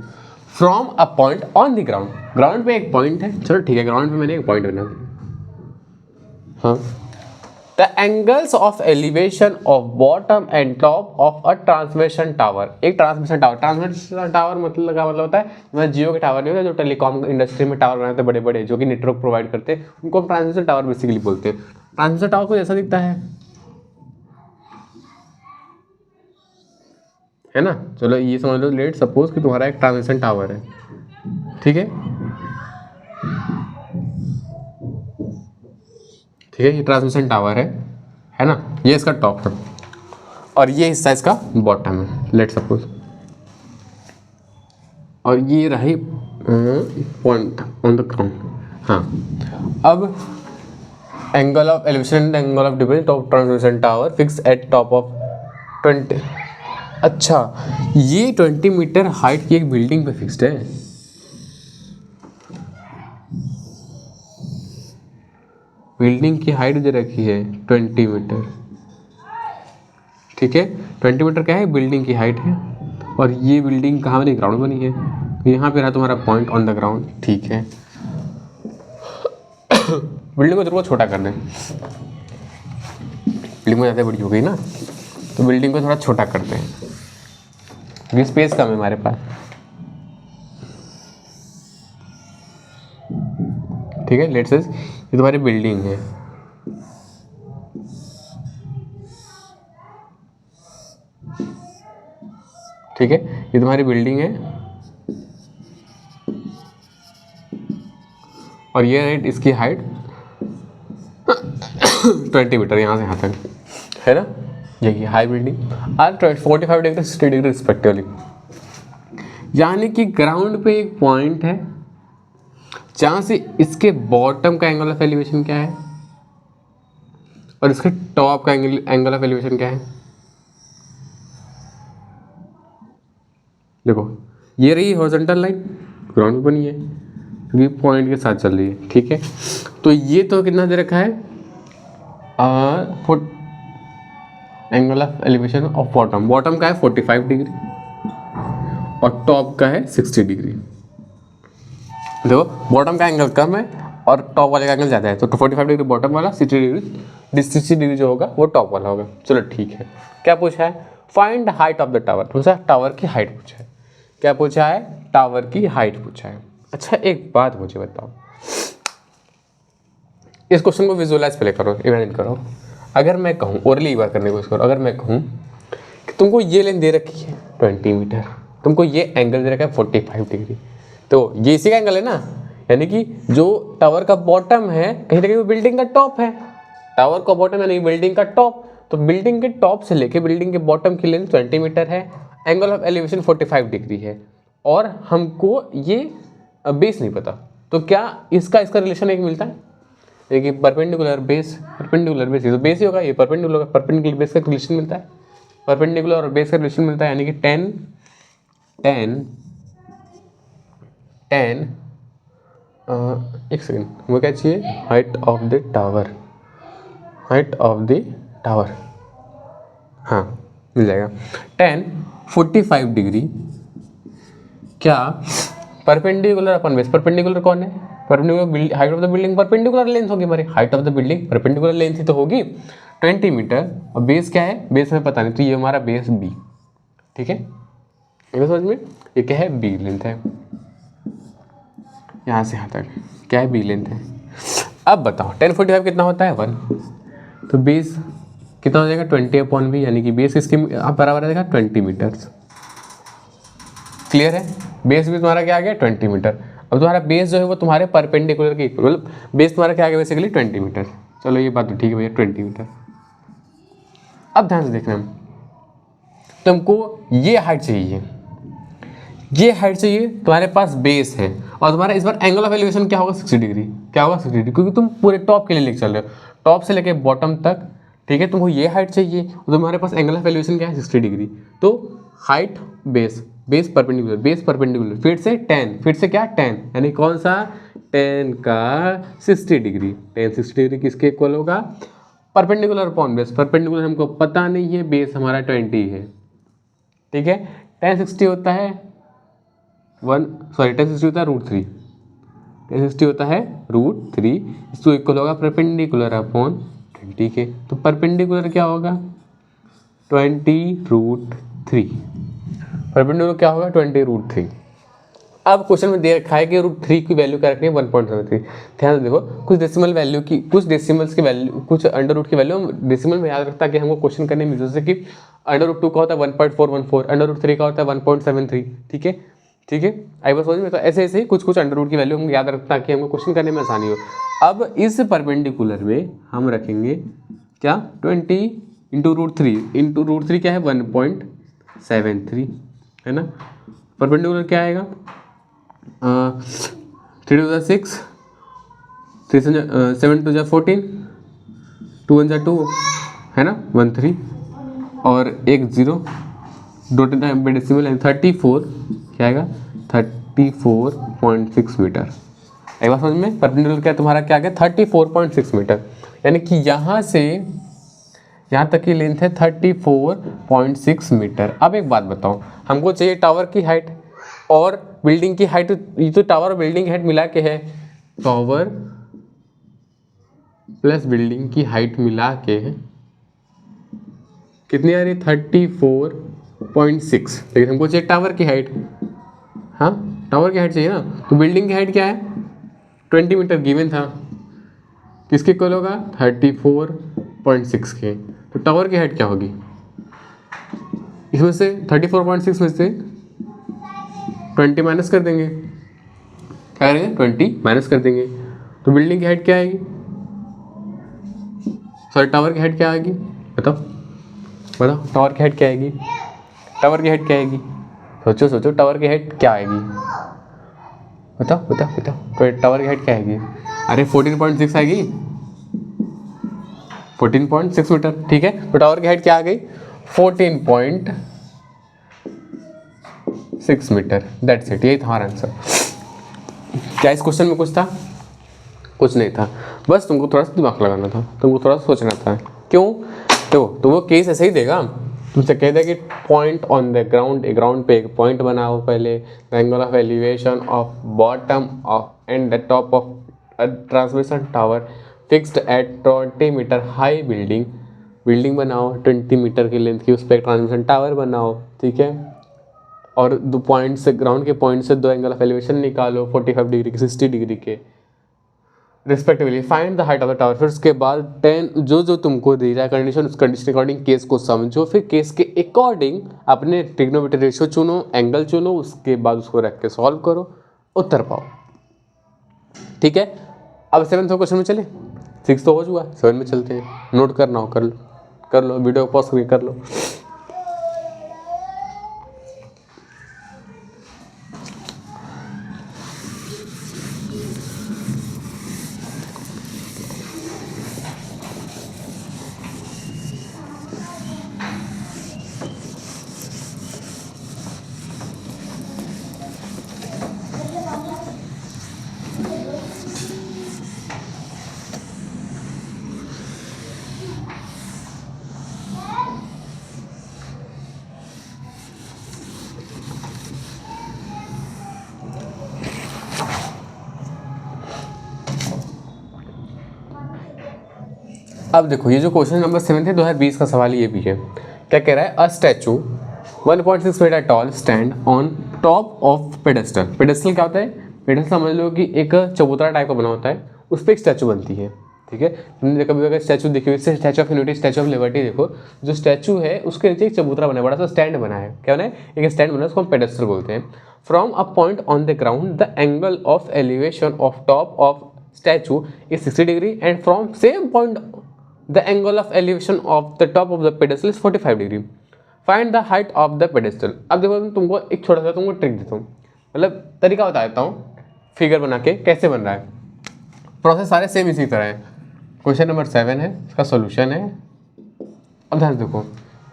From a point on the ground, ground पे एक पॉइंट है, चलो ठीक है, ग्राउंड पे मैंने एक पॉइंट बना दिया। हाँ, The angles of elevation of bottom and top of a transmission tower, एक ट्रांसमिशन टावर, ट्रांसमिशन टावर मतलब क्या मतलब होता है, मतलब जियो के टावर नहीं होता जो टेलीकॉम इंडस्ट्री में टावर बनाते हैं बड़े बड़े, जो कि नेटवर्क प्रोवाइड करते हैं, उनको हम ट्रांसमिशन टावर बेसिकली बोलते हैं। ट्रांसमिशन टावर को जैसा दिखता है ना। चलो ये समझ लो, लेट सपोज कि तुम्हारा एक ट्रांसमिशन टावर है, ठीक है, ठीक है, ये ट्रांसमिशन टावर है ना, ये इसका टॉप है और ये हिस्सा इसका बॉटम है, लेट सपोज, और ये रही पॉइंट ऑन द ग्राउंड। हाँ, अब angle of elevation, angle of difference of transmission tower fix eight top of 20। अच्छा, ये 20 मीटर हाइट की एक बिल्डिंग पे फिक्स्ड है। बिल्डिंग की हाइट जो रखी है 20 मीटर, ठीक है, 20 मीटर क्या है, बिल्डिंग की हाइट है, और ये बिल्डिंग कहाँ बनी, ग्राउंड बनी है, यहाँ पे रहा तुम्हारा पॉइंट ऑन द ग्राउंड, ठीक है। बिल्डिंग को थोड़ा छोटा करना है, बिल्डिंग में ज़्यादा बड़ी हो गई ना, तो बिल्डिंग को थोड़ा छोटा करते हैं, क्योंकि स्पेस कम है हमारे पास, ठीक है। लेट्स से ये तुम्हारी बिल्डिंग है, ठीक है, ये तुम्हारी बिल्डिंग है, और ये है इसकी हाइट 20 मीटर, यहाँ से यहाँ तक है ना, यही हाई बिल्डिंग और 45 डिग्री 60 डिग्री रिस्पेक्टिवली, यानी कि ग्राउंड पे एक पॉइंट है जहाँ से इसके बॉटम का एंगल ऑफ एलिवेशन क्या है और इसके टॉप का एंगल ऑफ एलिवेशन क्या है। देखो ये रही हॉरिजॉन्टल लाइन, ग्राउंड पे बनी है क्योंकि पॉइंट के साथ चल रही है, ठीक है। तो ये तो कितना दे रखा है, angle of elevation of bottom, bottom का है 45 डिग्री और टॉप का है 60 डिग्री। देखो बॉटम का एंगल कम है और टॉप वाले का एंगल ज़्यादा है, तो 45 डिग्री बॉटम वाला, 60 डिग्री जो होगा वो टॉप वाला होगा। चलो ठीक है, क्या पूछा है, find height of the tower, पूछा टावर की हाइट पूछा है, क्या पूछा है, टावर की हाइट पूछा है। अच्छा एक बात मुझे बताओ, इस क्वेश्चन को विजुअलाइज पहले करो, इमेजिन करो, अगर मैं कहूँ, ओरली एक बार करने की कोशिश करो, अगर मैं कहूँ कि तुमको ये लेंथ दे रखी है 20 मीटर, तुमको ये एंगल दे रखा है 45 डिग्री, तो ये इसी का एंगल है ना, यानी कि जो टावर का बॉटम है कहीं ना कहीं वो बिल्डिंग का टॉप है, टावर का बॉटम यानी बिल्डिंग का टॉप, तो बिल्डिंग के टॉप से लेके बिल्डिंग के बॉटम की लेंथ 20 मीटर है, एंगल ऑफ एलिवेशन 45 डिग्री है, और हमको ये बेस नहीं पता, तो क्या इसका रिलेशन एक मिलता है, यानी कि परपेंडिकुलर बेस तो बेस ही होगा, ये परपेंडिकुलर बेस का रिलेशन मिलता है, परपेंडिकुलर और बेस का रिलेशन मिलता है, यानी कि 10 एक सेकेंड, वो क्या चाहिए, हाइट ऑफ द टावर, हाँ मिल जाएगा, 10 45 डिग्री क्या परपेंडिकुलर अपन बेस, परपेंडिकुलर कौन है, perpendicular height of the building perpendicular length होगी हमारी, height of the building perpendicular length ही तो होगी 20 मीटर, और बेस क्या है, बेस में पता नहीं, तो ये हमारा बेस बी, ठीक है, ये समझ में, ये क्या है, बी लेंथ है, यहाँ से यहाँ तक क्या है, बी लेंथ है। अब बताओ 10 45 कितना होता है, 1, तो बेस कितना हो जाएगा 20/v, यानी कि बेस इसके बराबर आएगा 20 मीटर्स। क्लियर है? बेस भी तुम्हारा क्या आ गया 20 मीटर। अब तुम्हारा बेस जो है वो तुम्हारे परपेंडिकुलर के मतलब बेस तुम्हारा क्या आ गया बेसिकली 20 मीटर। चलो ये बात तो ठीक है भैया 20 मीटर। अब ध्यान से देखना, तुमको ये हाइट चाहिए, ये हाइट चाहिए, तुम्हारे पास बेस है और तुम्हारा इस बार एंगल ऑफ एलिवेशन क्या होगा 60 डिग्री। क्या होगा 60 डिग्री, क्योंकि तुम पूरे टॉप के लिए लेके चल रहे हो, टॉप से लेके बॉटम तक। ठीक है, तुमको ये हाइट चाहिए और तुम्हारे पास एंगल ऑफ एलिवेशन क्या है 60 डिग्री। तो height base, base perpendicular, base perpendicular, फिर से 10, फिर से क्या 10, यानी कौन सा 10 का 60 डिग्री। 10 60 डिग्री किसके इक्वल होगा? Perpendicular upon base. परपेंडिकुलर हमको पता नहीं है, बेस हमारा 20 है। ठीक है, 10 60 होता है 10 60 होता है √3, 10 60 होता है √3, इसको इक्वल होगा परपेंडिकुलर अपॉन 20 के। तो परपेंडिकुलर क्या होगा 20√3, परपेंडिकुलर क्या होगा 20√3। अब क्वेश्चन में दे रखा है कि √3 की वैल्यू क्या रखनी है 1.73। ध्यान से देखो, कुछ डेसिमल वैल्यू की, कुछ डेसिमल्स की वैल्यू, कुछ अंडर रूट की वैल्यू हम डेसिमल में याद रखता है कि हमको क्वेश्चन करने में, जैसे कि √2 का होता है 1.414, √3 का होता है 1.73। ठीक है, ठीक है, आई बात समझ में? तो ऐसे ऐसे ही कुछ कुछ अंडर रूट की वैल्यू हम याद रखता है कि हमको क्वेश्चन करने में आसानी हो। अब इस परपेंडिकुलर में हम रखेंगे क्या 20 इंटू √3 क्या है 1.73, है ना। परपेंडिकुलर क्या आएगा 3 to the 6, 7 to the 14, 2 1 2, है ना 1 3 और 1 0, दो डेसिमल है 34, क्या आएगा 34.6 मीटर। एक बात समझ में? परपेंडिकुलर क्या तुम्हारा क्या आ गया 34.6 मीटर, यानी कि यहाँ से यहाँ तक की लेंथ है 34.6 मीटर। अब एक बात बताओ, हमको चाहिए टावर की हाइट और बिल्डिंग की हाइट। ये तो टावर और बिल्डिंग की हाइट मिला के है, टावर प्लस बिल्डिंग की हाइट मिला के कितनी आ रही 34.6, लेकिन हमको चाहिए टावर की हाइट। हाँ, टावर की हाइट चाहिए ना, तो बिल्डिंग की हाइट क्या है 20 मीटर गिवन था, किसके इक्वल होगा 34.6 के। तो टावर की हाइट क्या होगी, इसमें से 34.6 में से 20 माइनस कर देंगे, क्या करेंगे 20 माइनस कर देंगे, तो बिल्डिंग की हाइट क्या आएगी, सॉरी टावर की हाइट क्या आएगी, बताओ बताओ टावर की हाइट क्या आएगी, टावर की हाइट क्या आएगी, सोचो सोचो टावर की हाइट क्या आएगी, बताओ बताओ बताओ, तो टावर की हाइट क्या आएगी, अरे 14.6 आएगी, 14.6 मीटर। ठीक है, तो टावर की हाइट क्या आ गई 14.6 मीटर। दैट्स इट, यही था हमारा आंसर। क्या इस क्वेश्चन में कुछ था? कुछ नहीं था, बस तुमको थोड़ा सा दिमाग लगाना था, तुमको थोड़ा सा सोचना था। क्यों? तो वो केस ऐसे ही देगा, तुमसे कह दे कि point on the ground, ground पे एक पॉइंट बनाओ पहले, angle of elevation of bottom of and the top of transmission tower fixed at 20 metre high building बनाओ 20 मीटर की लेंथ की, उस पर एक ट्रांसमिशन टावर बनाओ। ठीक है, और दो पॉइंट से, ग्राउंड के पॉइंट से दो एंगल ऑफ एलिवेशन निकालो 45 डिग्री के 60 डिग्री के respectively, find the height of the tower. फिर उसके बाद 10 जो जो तुमको दे रहा है कंडीशन, उस कंडीशन के अकॉर्डिंग केस को समझो, फिर केस के अकॉर्डिंग अपने ट्रिग्नोमेट्री रेशियो चुनो, एंगल चुनो, उसके बाद उसको रख के सॉल्व करो, उत्तर पाओ। ठीक है, अब 7th क्वेश्चन में चले, 6 तो हो चुका, 7 में चलते हैं। नोट करना हो कर लो, वीडियो को पॉज करके कर लो। अब देखो, ये जो क्वेश्चन नंबर 7 है 2020 का सवाल ये भी है। क्या कह रहा है, a statue 1.6 metre tall stand on top of pedestal. Pedestal क्या होता है? पेडेस्टल समझ लो कि एक चबूतरा टाइप का बना होता है, उस पर एक स्टैचू बनती है। ठीक है। तुमने कभी अगर स्टैचू देखी हुई, statue of unity, statue of liberty देखो, जो स्टैचू है उसके नीचे एक चबूतरा बना है, बड़ा सा स्टैंड बना है। क्या बना है? एक स्टैंड बना है, उसको हम पेडेस्टल बोलते हैं। From a point on the ground the angle of elevation of top of statute is 60 degree and from same point the angle of elevation of the top of the pedestal is 45 degree. Find the height of the pedestal. अब देखो तुमको एक छोटा सा तुमको trick देता हूँ, मतलब तरीका बता देता हूँ फिगर बना के कैसे बन रहा है। प्रोसेस सारे सेम इसी तरह है। क्वेश्चन नंबर 7 है, इसका सॉल्यूशन है। अब ध्यान देखो,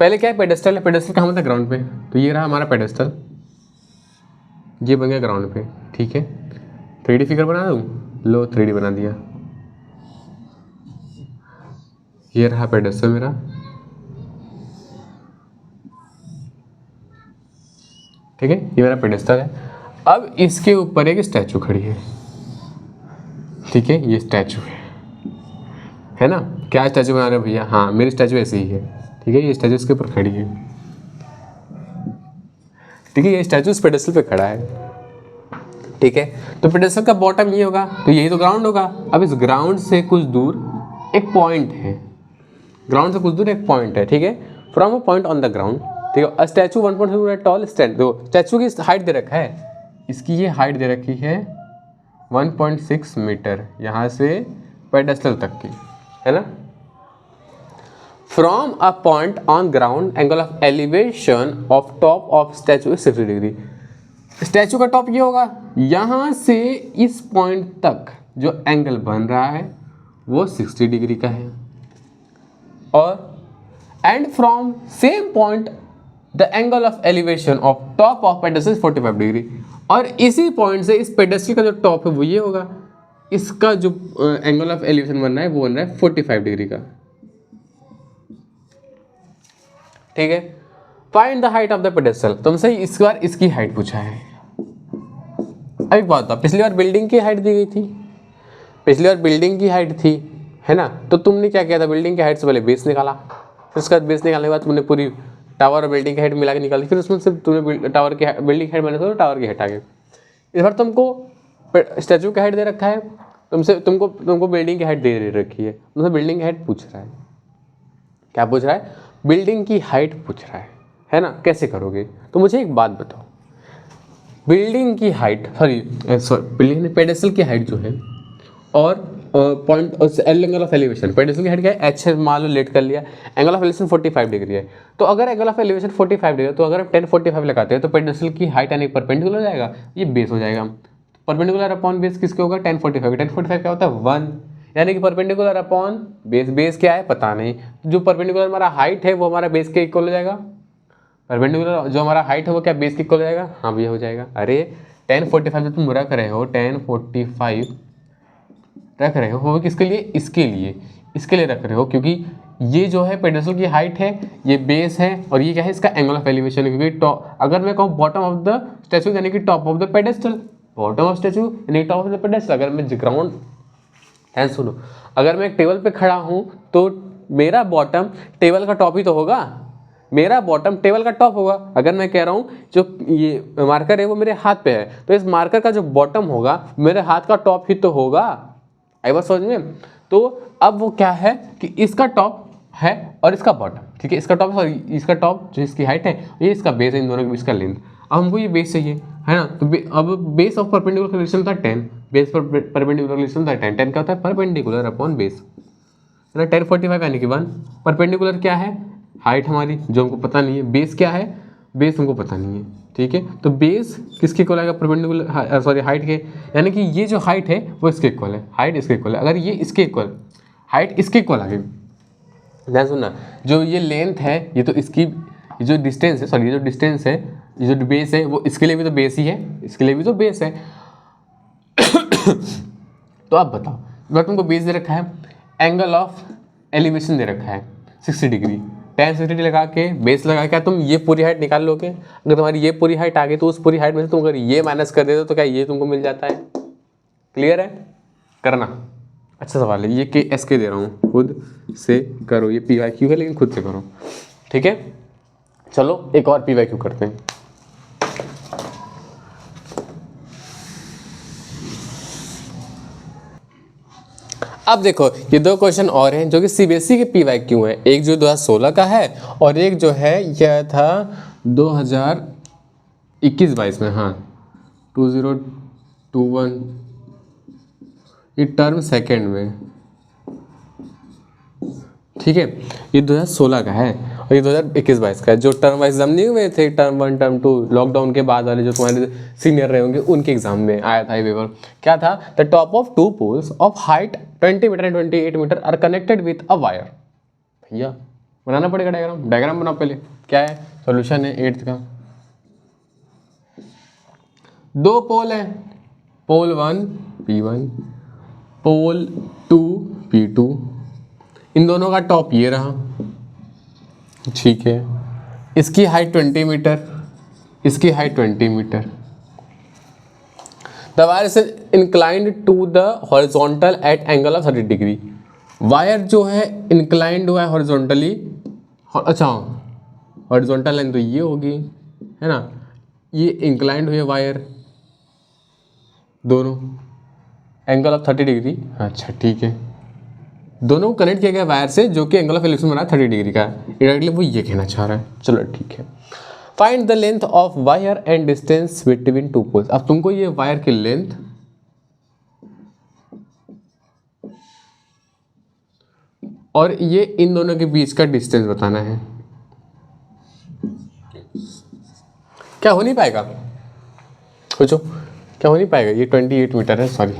पहले क्या है? पेडेस्टल है। पेडेस्टल कहाँ होता है? ग्राउंड पे। तो ये रहा हमारा पेडेस्टल, ये बन गया ग्राउंड पे, ठीक है। 3D फिगर बना दूँ? लो 3D बना दिया। ये रहा पेडेस्टल मेरा, ठीक है, ये मेरा पेडेस्टल है। अब इसके ऊपर एक स्टैचू खड़ी है, ठीक है, ये स्टैचू है ना। क्या स्टैचू बना रहे हो भैया? हाँ, मेरी स्टैचू ऐसे ही है, ठीक है। ये स्टैचू इसके ऊपर खड़ी है, ठीक है। ये स्टैचू इस पेडेस्टल पे खड़ा है, ठीक है। तो पेडेस्टल का बॉटम ये होगा, तो यही तो ग्राउंड होगा। अब इस ग्राउंड से कुछ दूर एक पॉइंट है, ग्राउंड से कुछ दूर एक पॉइंट है, ठीक है। From a point on the ground, ठीक है। Statue 1.2 tall stand. देखो स्टैचू की हाइट दे रखा है, इसकी ये हाइट दे रखी है 1.6 मीटर, यहाँ से पेडेस्टल तक की, है ना। From a point on ground angle of elevation of top of statute 60 degree. Statue का टॉप ये होगा, यहाँ से इस पॉइंट तक जो एंगल बन रहा है वो 60 डिग्री का है। और and from same point the angle of elevation of top of pedestal 45 degree. और इसी पॉइंट से इस पेडेस्टल का जो टॉप है वो ये होगा, इसका जो एंगल ऑफ एलिवेशन बन रहा है वो बन रहा है 45 डिग्री का, ठीक है। Find the height of the pedestal. तुमसे इस बार इसकी हाइट पूछा है। अब एक बात था, पिछली बार बिल्डिंग की हाइट दी गई थी, पिछली बार बिल्डिंग की हाइट थी, है ना। तो तुमने क्या किया था? बिल्डिंग की हाइट से पहले बेस निकाला, फिर उसके बाद बेस निकालने के बाद तुमने पूरी टावर और बिल्डिंग की हाइट मिला के निकाली, फिर उसमें सिर्फ तुमने टावर की बिल्डिंग की हाइट मैंने तो टावर की हाइट आ गई। इस बार तुमको स्टैचू की हाइट दे रखा है, तुमको बिल्डिंग की हाइट दे रखी है, तुमसे बिल्डिंग की हाइट पूछ रहा है। क्या पूछ रहा है? बिल्डिंग की हाइट पूछ रहा है ना। कैसे करोगे? तो मुझे एक बात बताओ, बिल्डिंग की हाइट बिल्डिंग पेडेस्टल की हाइट जो है और point angle of elevation, pedestal की हाइट क्या है? एच है, मान लो लेट कर लिया, एंगल ऑफ एलिवेशन 45 डिग्री है। तो अगर एंगल ऑफ एलिवेशन 45 डिग्री है, तो अगर हम 1045 लगाते हैं तो पेडेस्टल की हाइट यानी परपेंडिकुलर हो जाएगा, ये बेस हो जाएगा। परपेंडिकुलर अपॉन बेस किसके होगा? 1045। 1045 क्या होता है? 1, यानी कि परपेंडिकुलर अपॉन बेस। बेस क्या है? पता नहीं। जो परपेंडिकुलर हमारा हाइट है वो हमारा बेस के इक्वल हो जाएगा। परपेंडिकुलर जो हमारा हाइट है वो क्या बेस के इक्वल हो जाएगा? हाँ भैया हो जाएगा। अरे 1045 जो तुम रख रहे हो, 1045 रख रहे हो वो किसके लिए? इसके लिए रख रहे हो, क्योंकि ये जो है पेडेस्टल की हाइट है, ये बेस है, और ये क्या है? इसका एंगल ऑफ एलिवेशन है। क्योंकि टॉप, अगर मैं कहूँ बॉटम ऑफ द स्टैचू यानी कि top of the pedestal, bottom of statute यानी टॉप ऑफ द पेडेस्टल। अगर मैं ग्राउंड ध्यान सुनो, अगर मैं एक टेबल पे खड़ा हूँ तो मेरा बॉटम टेबल का टॉप ही तो होगा, मेरा बॉटम टेबल का टॉप होगा। अगर मैं कह रहा हूँ जो ये मार्कर है वो मेरे हाथ पे है, तो इस मार्कर का जो बॉटम होगा मेरे हाथ का टॉप ही तो होगा। आई बात समझ में? तो अब वो क्या है कि इसका टॉप है और इसका बॉटम, ठीक है। इसका टॉप और इसका टॉप जो इसकी हाइट है, ये इसका बेस है, इन दोनों के बीच का लेंथ। अब हमको ये बेस चाहिए, है ना। तो अब बेस ऑफ परपेंडिकुलर रिलेशन था 10, बेस पर परपेंडिकुलर रिलेशन था 10। 10 क्या होता है? परपेंडिकुलर अपॉन बेस, है ना। 1045 यानी कि 1। परपेंडिकुलर क्या है? हाइट हमारी जो हमको पता नहीं है। बेस क्या है? बेस हमको पता नहीं है, ठीक है। तो बेस किसके इक्वल आएगा? परपेंडिकुलर सॉरी हाइट के, यानी कि ये जो हाइट है वो इसके इक्वल है, हाइट इसके इक्वल है। अगर ये इसके इक्वल, हाइट इसके इक्वल आ गई, ध्यान सुनना, जो ये लेंथ है ये तो इसकी, ये जो डिस्टेंस है, सॉरी ये जो डिस्टेंस है, ये जो बेस है वो इसके लिए भी तो बेस ही है, इसके लिए भी तो बेस है। तो आप बताओ, अगर तुमको बेस दे रखा है, एंगल ऑफ एलिवेशन दे रखा है 60 डिग्री, 10 60 लगा के बेस लगा के तुम ये पूरी हाइट निकाल लोगे। अगर तुम्हारी ये पूरी हाइट आ गई तो उस पूरी हाइट में से तुम अगर ये माइनस कर देते तो क्या ये तुमको मिल जाता है? क्लियर है? करना। अच्छा सवाल है ये, के एस के दे रहा हूँ, खुद से करो। ये पी वाई क्यू है लेकिन खुद से करो, ठीक है। चलो एक और पी वाई क्यू करते हैं। अब देखो ये दो क्वेश्चन और हैं जो कि सीबीएसई के पीवाईक्यू है, एक जो 2016 का है और एक जो है यह था 2021-22 में, हाँ 2021, ये टर्म सेकेंड में, ठीक है। ये 2016 का है और ये 2021-22 का है। जो टर्म वाइज एग्जाम नहीं हुए थे, टर्म 1 टर्म 2 लॉकडाउन के बाद वाले जो तुम्हारे सीनियर रहे होंगे उनके एग्जाम में आया था ये पेपर। क्या था? The top of two poles of height 20 metre and 28 metre are connected with a wire. भैया बनाना पड़ेगा डायग्राम, डायग्राम बनाओ पहले। क्या है सॉल्यूशन है 8th का। दो पोल है, पोल 1 P1, पोल 2 P2, इन दोनों का टॉप ये रहा, ठीक है। इसकी हाइट 20 मीटर, इसकी height 20 metre. The wire is inclined to the horizontal at angle of 30 degree. Wire जो है इंक्लाइंड हुआ है हॉरिजॉन्टली, अच्छा हॉरिजॉन्टल लाइन तो ये होगी, है ना, ये इंक्लाइंड हुई है वायर, दोनों एंगल ऑफ 30 डिग्री। अच्छा ठीक है, दोनों को कनेक्ट किया गया वायर से जो कि एंगल ऑफ इलेक्शन बना 30 डिग्री का। डायरेक्टली वो ये कहना चाह रहा है। चलो ठीक है। Find the length of wire and distance between two poles. अब तुमको ये वायर की लेंथ और ये इन दोनों के बीच का डिस्टेंस बताना है। क्या हो नहीं पाएगा? सोचो क्या हो नहीं पाएगा? ये 28 मीटर है, सॉरी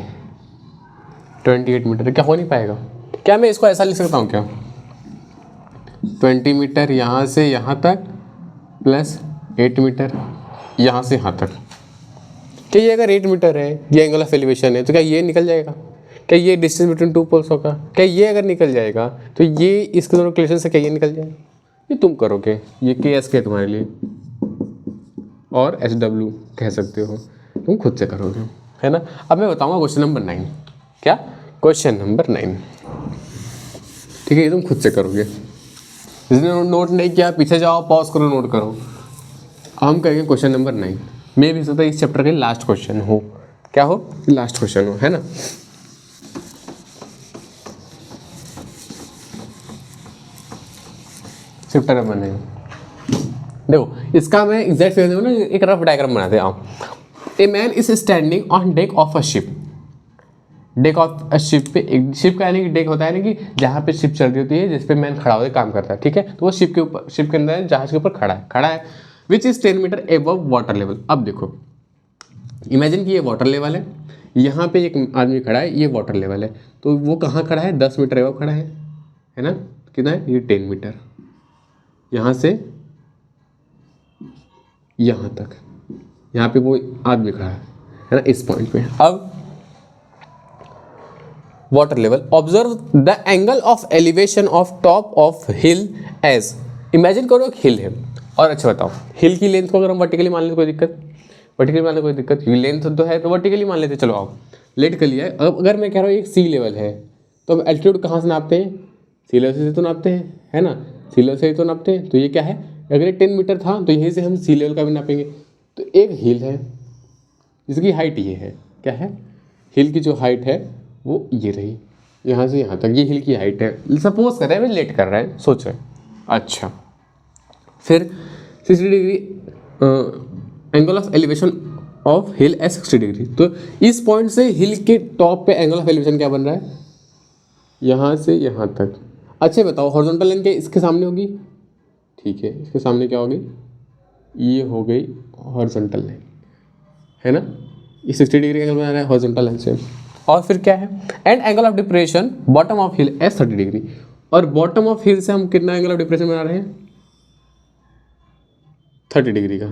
28 मीटर है, क्या हो नहीं पाएगा? क्या मैं इसको ऐसा लिख सकता हूँ क्या? 20 मीटर यहाँ से यहाँ तक प्लस 8 मीटर यहाँ से यहाँ तक। क्या ये अगर 8 मीटर है, ये एंगल ऑफ एलिवेशन है, तो क्या ये निकल जाएगा? क्या ये डिस्टेंस बिटवीन टू पोल्स होगा? क्या ये अगर निकल जाएगा तो ये इसके दोनों रिलेशन से क्या ये निकल जाएगा? ये तुम करोगे, ये KS के तुम्हारे लिए और SW कह सकते हो, तुम खुद से करोगे, है ना। अब मैं बताऊँगा क्वेश्चन नंबर 9। क्या? क्वेश्चन नंबर 9, ठीक है, ये तुम खुद से करोगे। जिसने नोट नहीं किया पीछे जाओ, पॉज करो, नोट करो। हम करेंगे क्वेश्चन नंबर 9। मैं भी सोचता इस चैप्टर के लास्ट क्वेश्चन हो। क्या हो? लास्ट क्वेश्चन हो, है ना। चैप्टर नंबर 9 देखो, इसका मैं एग्जैक्ट ना एक रफ डायग्राम बनाते आओ। A man is standing on deck of a ship. Deck of a ship पे, एक शिप का यानी कि डेक होता है ना कि जहाँ पे शिप चल रही होती है, जिस पे मैन खड़ा होकर काम करता है, ठीक है। तो वो शिप के ऊपर, शिप के अंदर जहाज के ऊपर खड़ा है which is 10 metre above water level. अब देखो इमेजिन कि ये वाटर लेवल है, यहाँ पे एक आदमी खड़ा है, ये वाटर लेवल है, तो वो कहाँ खड़ा है? 10 मीटर एबव खड़ा है ना। कितना है? ये 10 मीटर, यहाँ से यहाँ तक, यहाँ पे वो आदमी खड़ा है ना, इस पॉइंट पे। अब water level, observe the angle of elevation of top of hill edge. Imagine करो एक हिल है, और अच्छा बताओ हिल की लेंथ को अगर हम वर्टिकली मान लेते कोई दिक्कत? वर्टिकली मान लेते कोई दिक्कत? लेंथ तो है तो वर्टिकली मान लेते। चलो आओ लेट कर लिया है। अब अगर मैं कह रहा हूँ एक सी लेवल है, तो अब एल्टीट्यूड कहाँ से नापते हैं? सी लेवल से तो नापते हैं, है ना, सी लेवल से तो नापते हैं। तो ये क्या है? अगर ये 10 मीटर था तो यहीं से हम सी लेवल का भी नापेंगे। तो एक हिल है जिसकी हाइट ये है, क्या है? हिल की जो हाइट है वो ये रही, यहाँ से यहाँ तक, ये हिल की हाइट है। सपोज कर रहे हैं लेट कर रहा है, सोच रहे हैं। अच्छा फिर 60 degree angle of elevation of hill edge 60 degree. तो इस पॉइंट से हिल के टॉप पे एंगल ऑफ एलिवेशन क्या बन रहा है? यहाँ से यहाँ तक। अच्छा बताओ हॉरिजॉन्टल लाइन क्या इसके सामने होगी? ठीक है, इसके सामने क्या होगी? ये हो गई हॉरिजॉन्टल लाइन, है ना। ये 60 डिग्री एंगल बना रहा है हॉरिजॉन्टल लाइन से। और फिर क्या है? And angle of depression bottom of hill edge 30 degree. और बॉटम ऑफ हिल से हम कितना एंगल ऑफ डिप्रेशन बना रहे हैं? 30 डिग्री का।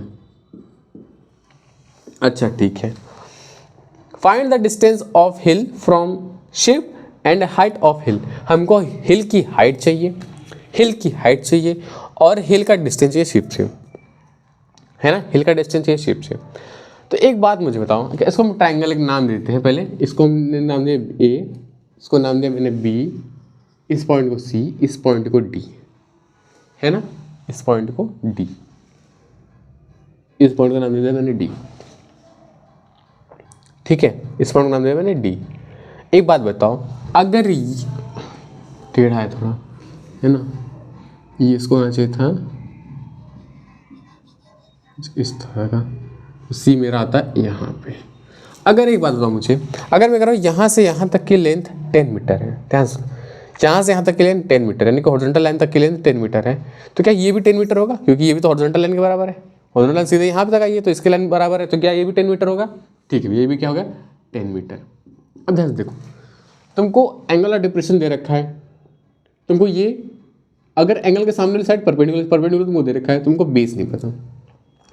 अच्छा ठीक है। Find the distance of hill from ship and height of hill. हमको हिल की हाइट चाहिए, हिल की हाइट चाहिए और हिल का डिस्टेंस चाहिए शिप से, है ना। हिल का डिस्टेंस चाहिए शिप से। तो एक बात मुझे बताओ कि इसको हम ट्राइंगल एक नाम देते हैं। पहले इसको हमने नाम दिया A, इसको नाम दिया मैंने B, इस पॉइंट को C, इस पॉइंट को D, है ना, इस पॉइंट को D, इस पॉइंट का नाम दिया मैंने D, ठीक है, इस पॉइंट का नाम दिया मैंने D। एक बात बताओ, अगर टेढ़ा है थोड़ा, है ना, ये इसको होना चाहिए था इस तरह का, सी मेरा आता है यहाँ पे। अगर एक बात बताओ मुझे, अगर मैं कह रहा हूँ यहाँ से यहाँ तक की लेंथ 10 मीटर है, ध्यान से, यहाँ से यहाँ तक की लेंथ 10 मीटर, यानी कि हॉरिजॉन्टल लाइन तक की लेंथ 10 मीटर है, तो क्या ये भी 10 मीटर होगा? क्योंकि ये भी तो हॉरिजॉन्टल लाइन के बराबर है, हॉरिजॉन्टल लाइन सीधे यहाँ पे तक आई है, तो इसके लाइन बराबर है, तो क्या ये भी 10 मीटर होगा? ठीक है, ये भी क्या होगा? 10 मीटर। अब ध्यान से देखो, तुमको एंगल ऑफ डिप्रेशन दे रखा है, तुमको ये अगर एंगल के सामने वाली साइड परपेंडिकुलर तुमको दे रखा है, तुमको बेस नहीं पता,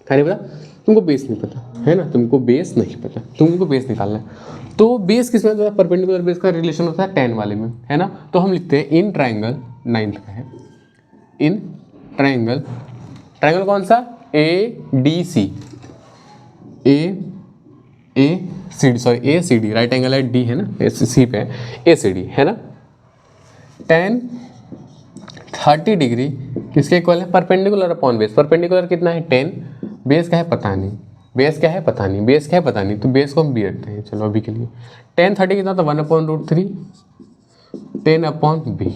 क्या नहीं पता? तुमको बेस नहीं पता, है ना, तुमको बेस नहीं पता, तुमको बेस निकालना है। तो बेस किस में होता है? परपेंडिकुलर बेस का रिलेशन होता है 10 वाले में, है ना। तो हम लिखते हैं इन ट्राइंगल, 9th का है, इन ट्राइंगल, ट्राइंगल कौन सा? ADC, ACD, राइट एंगल है डी, है ना, सी पे है, ACD, है ना। 30 डिग्री किसके इक्वल है? Perpendicular upon base. परपेंडिकुलर कितना है? 10, बेस क्या है पता नहीं, बेस क्या है पता नहीं, बेस क्या है पता नहीं, तो बेस को हम बी रखते हैं, चलो अभी के लिए। 10 30 कितना? तो 1/√3, 10/b,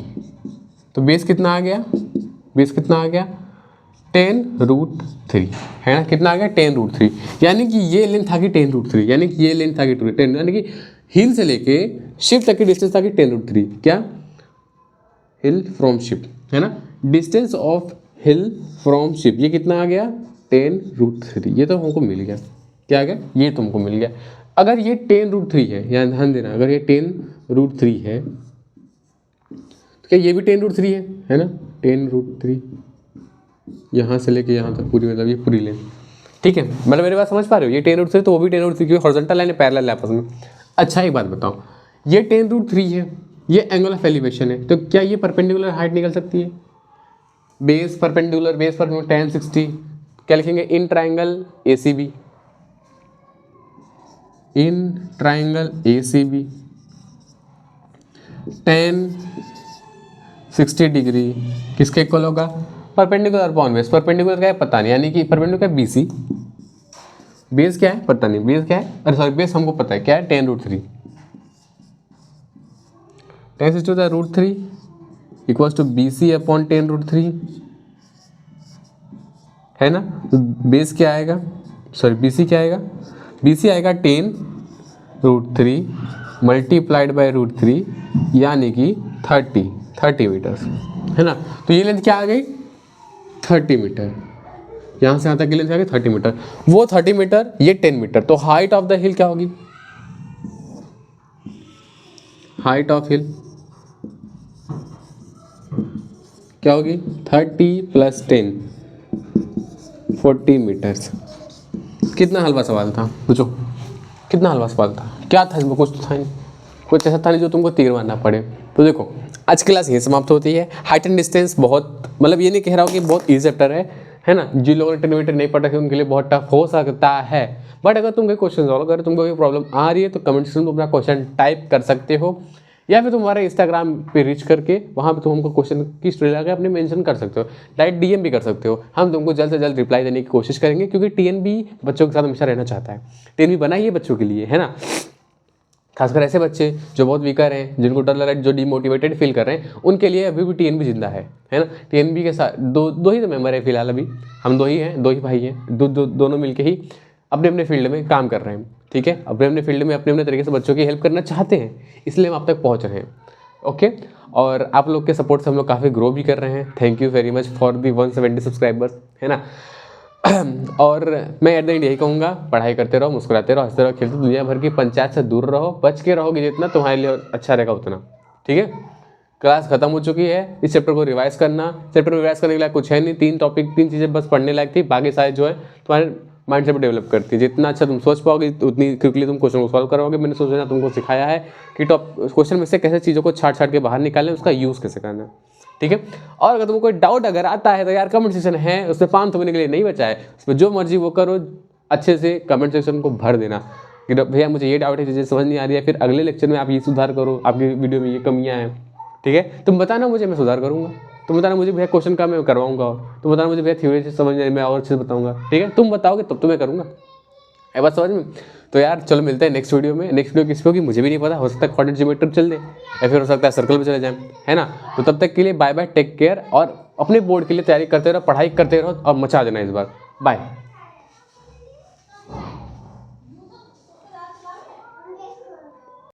तो बेस कितना आ गया? बेस कितना आ गया? 10√3, है ना, कितना आ गया? 10√3, यानी कि ये लेंथ आ गई 10√3, यानी कि ये लेंथ आ गई 10, यानी कि हिल से लेके शिप तक की डिस्टेंस आ गई 10√3। क्या? हिल फ्रॉम शिप, है ना, distance of hill from ship, ये कितना आ गया? 10√3, ये तो हमको मिल गया। क्या आ गया? ये तुमको मिल गया। अगर ये 10√3 है, यहाँ ध्यान देना, अगर ये 10√3 है तो क्या ये भी 10√3 है ना, 10√3, यहाँ से लेके यहाँ तक पूरी, मतलब ये पूरी लेंथ, ठीक है, मतलब मेरी बात समझ पा रहे हो? ये 10√3 तो वो भी 10√3, क्योंकि हॉरिजॉन्टल लाइन है, पैरेलल है आपस में। अच्छा एक बात बताओ, ये 10√3 है, ये एंगल ऑफ एलिवेशन है, तो क्या ये परपेंडिकुलर हाइट निकल सकती है? बेस परपेंडिकुलर 1060, क्या लिखेंगे? In triangle ACB, in triangle ACB 1060 degree किसके इक्वल होगा? Perpendicular upon base. परपेंडिकुलर क्या है पता नहीं, यानी कि परपेंडिकुलर BC, बेस क्या है पता नहीं, बेस क्या है, अरे सॉरी, बेस हमको पता है क्या है? 10√3, 1060 होता है √3 इक्वल्स टू BC अपॉन 10√3, है ना। तो बेस क्या आएगा, सॉरी BC क्या आएगा? BC आएगा 10√3 मल्टीप्लाइड बाय √3, यानी कि 30 मीटर्स, है ना। तो ये लेंथ क्या आ गई? 30 मीटर, यहाँ से यहाँ तक की लेंथ आ गई 30 मीटर, वो 30 मीटर, ये 10 मीटर, तो हाइट ऑफ द हिल क्या होगी? हाइट ऑफ हिल क्या होगी? 30 + 10 40 मीटर्स। कितना हलवा सवाल था, पूछो, कितना हलवा सवाल था? क्या था इसमें? कुछ तो था नहीं, कुछ ऐसा था नहीं जो तुमको तीर मारना पड़े। तो देखो आज की क्लास ये समाप्त होती है। हाइट एंड डिस्टेंस बहुत, मतलब ये नहीं कह रहा हूँ कि बहुत ईजी चैप्टर है ना, जिन लोगों ने ट्रिग्नोमेट्री नहीं पढ़ रखे उनके लिए बहुत टफ हो सकता है, बट अगर तुम कोई क्वेश्चन सॉल्व कर, तुमको कोई प्रॉब्लम आ रही है तो कमेंट सेक्शन में अपना क्वेश्चन टाइप कर सकते हो, या फिर तुम हमारे इंस्टाग्राम पे रीच करके वहाँ पे तुम हमको क्वेश्चन की स्टोरी लगा के अपने मेंशन कर सकते हो, डायरेक्ट DM भी कर सकते हो। हम तुमको जल्द से जल्द रिप्लाई देने की कोशिश करेंगे, क्योंकि TNB बच्चों के साथ हमेशा रहना चाहता है। TNB बनाई है बच्चों के लिए, है ना, खासकर ऐसे बच्चे जो बहुत वीकर हैं, जिनको डर लग रहा है, जो डिमोटिवेटेड फील कर रहे हैं, उनके लिए अभी भी TNB जिंदा है ना। TNB के साथ दो ही तो मेंबर है फिलहाल, अभी हम 2 ही हैं, 2 ही भाई हैं, दोनों मिलके ही अपने अपने फील्ड में काम कर रहे हैं, ठीक है, अपने अपने फील्ड में अपने अपने तरीके से बच्चों की हेल्प करना चाहते हैं, इसलिए हम आप तक पहुंच रहे हैं। ओके, और आप लोग के सपोर्ट से हम लोग काफ़ी ग्रो भी कर रहे हैं। Thank you very much for the 170 subscribers, है ना। और मैं एट द एंड यही कहूँगा, पढ़ाई करते रहो, मुस्कुराते रहो, हंसते रहो, खेलते, दुनिया भर की पंचायत से दूर रहो, बच के रहोगे जितना तुम्हारे लिए अच्छा रहेगा उतना, ठीक है। क्लास खत्म हो चुकी है, इस चैप्टर को रिवाइज करना। चैप्टर को रिवाइज करने के लिए कुछ है नहीं, 3 चीज़ें बस पढ़ने लायक थी, बाकी सारे जो है तुम्हारे माइंड से भी डेवलप करती है। जितना अच्छा तुम सोच पाओगे उतनी क्विकली तुम क्वेश्चन को सॉल्व करोगे। मैंने सोचा तुमको सिखाया है कि क्वेश्चन में से कैसे चीज़ों को छाट के बाहर निकालें, उसका यूज़ कैसे करना है, ठीक है। और अगर तुमको कोई डाउट अगर आता है तो यार कमेंट सेक्शन है, उसमें 5 महीने के लिए नहीं बचा है, उसमें जो मर्जी वो करो, अच्छे से कमेंट सेक्शन को भर देना कि भैया मुझे ये डाउट है, चीज़ें समझ नहीं आ रही है, फिर अगले लेक्चर में आप ये सुधार करो, आपकी वीडियो में ये कमियाँ हैं, ठीक है। तुम बताना मुझे, मैं सुधार करूँगा। तुम बताना मुझे भैया क्वेश्चन का मैं करवाऊँगा, और तुम बताना मुझे भैया थ्योरी से समझने में और अच्छे से बताऊँगा, ठीक है। तुम बताओगे तब तो मैं करूँगा, है बात समझ में। तो यार चलो मिलते हैं नेक्स्ट वीडियो में। नेक्स्ट वीडियो किस पे होगी मुझे भी नहीं पता, हो सकता है कोऑर्डिनेट ज्योमेट्री चल दे या फिर हो सकता है सर्कल में चले जाए, है ना। तो तब तक के लिए बाय बाय, टेक केयर, और अपने बोर्ड के लिए तैयारी करते रहो, पढ़ाई करते रहो और मचा देना इस बार। बाय।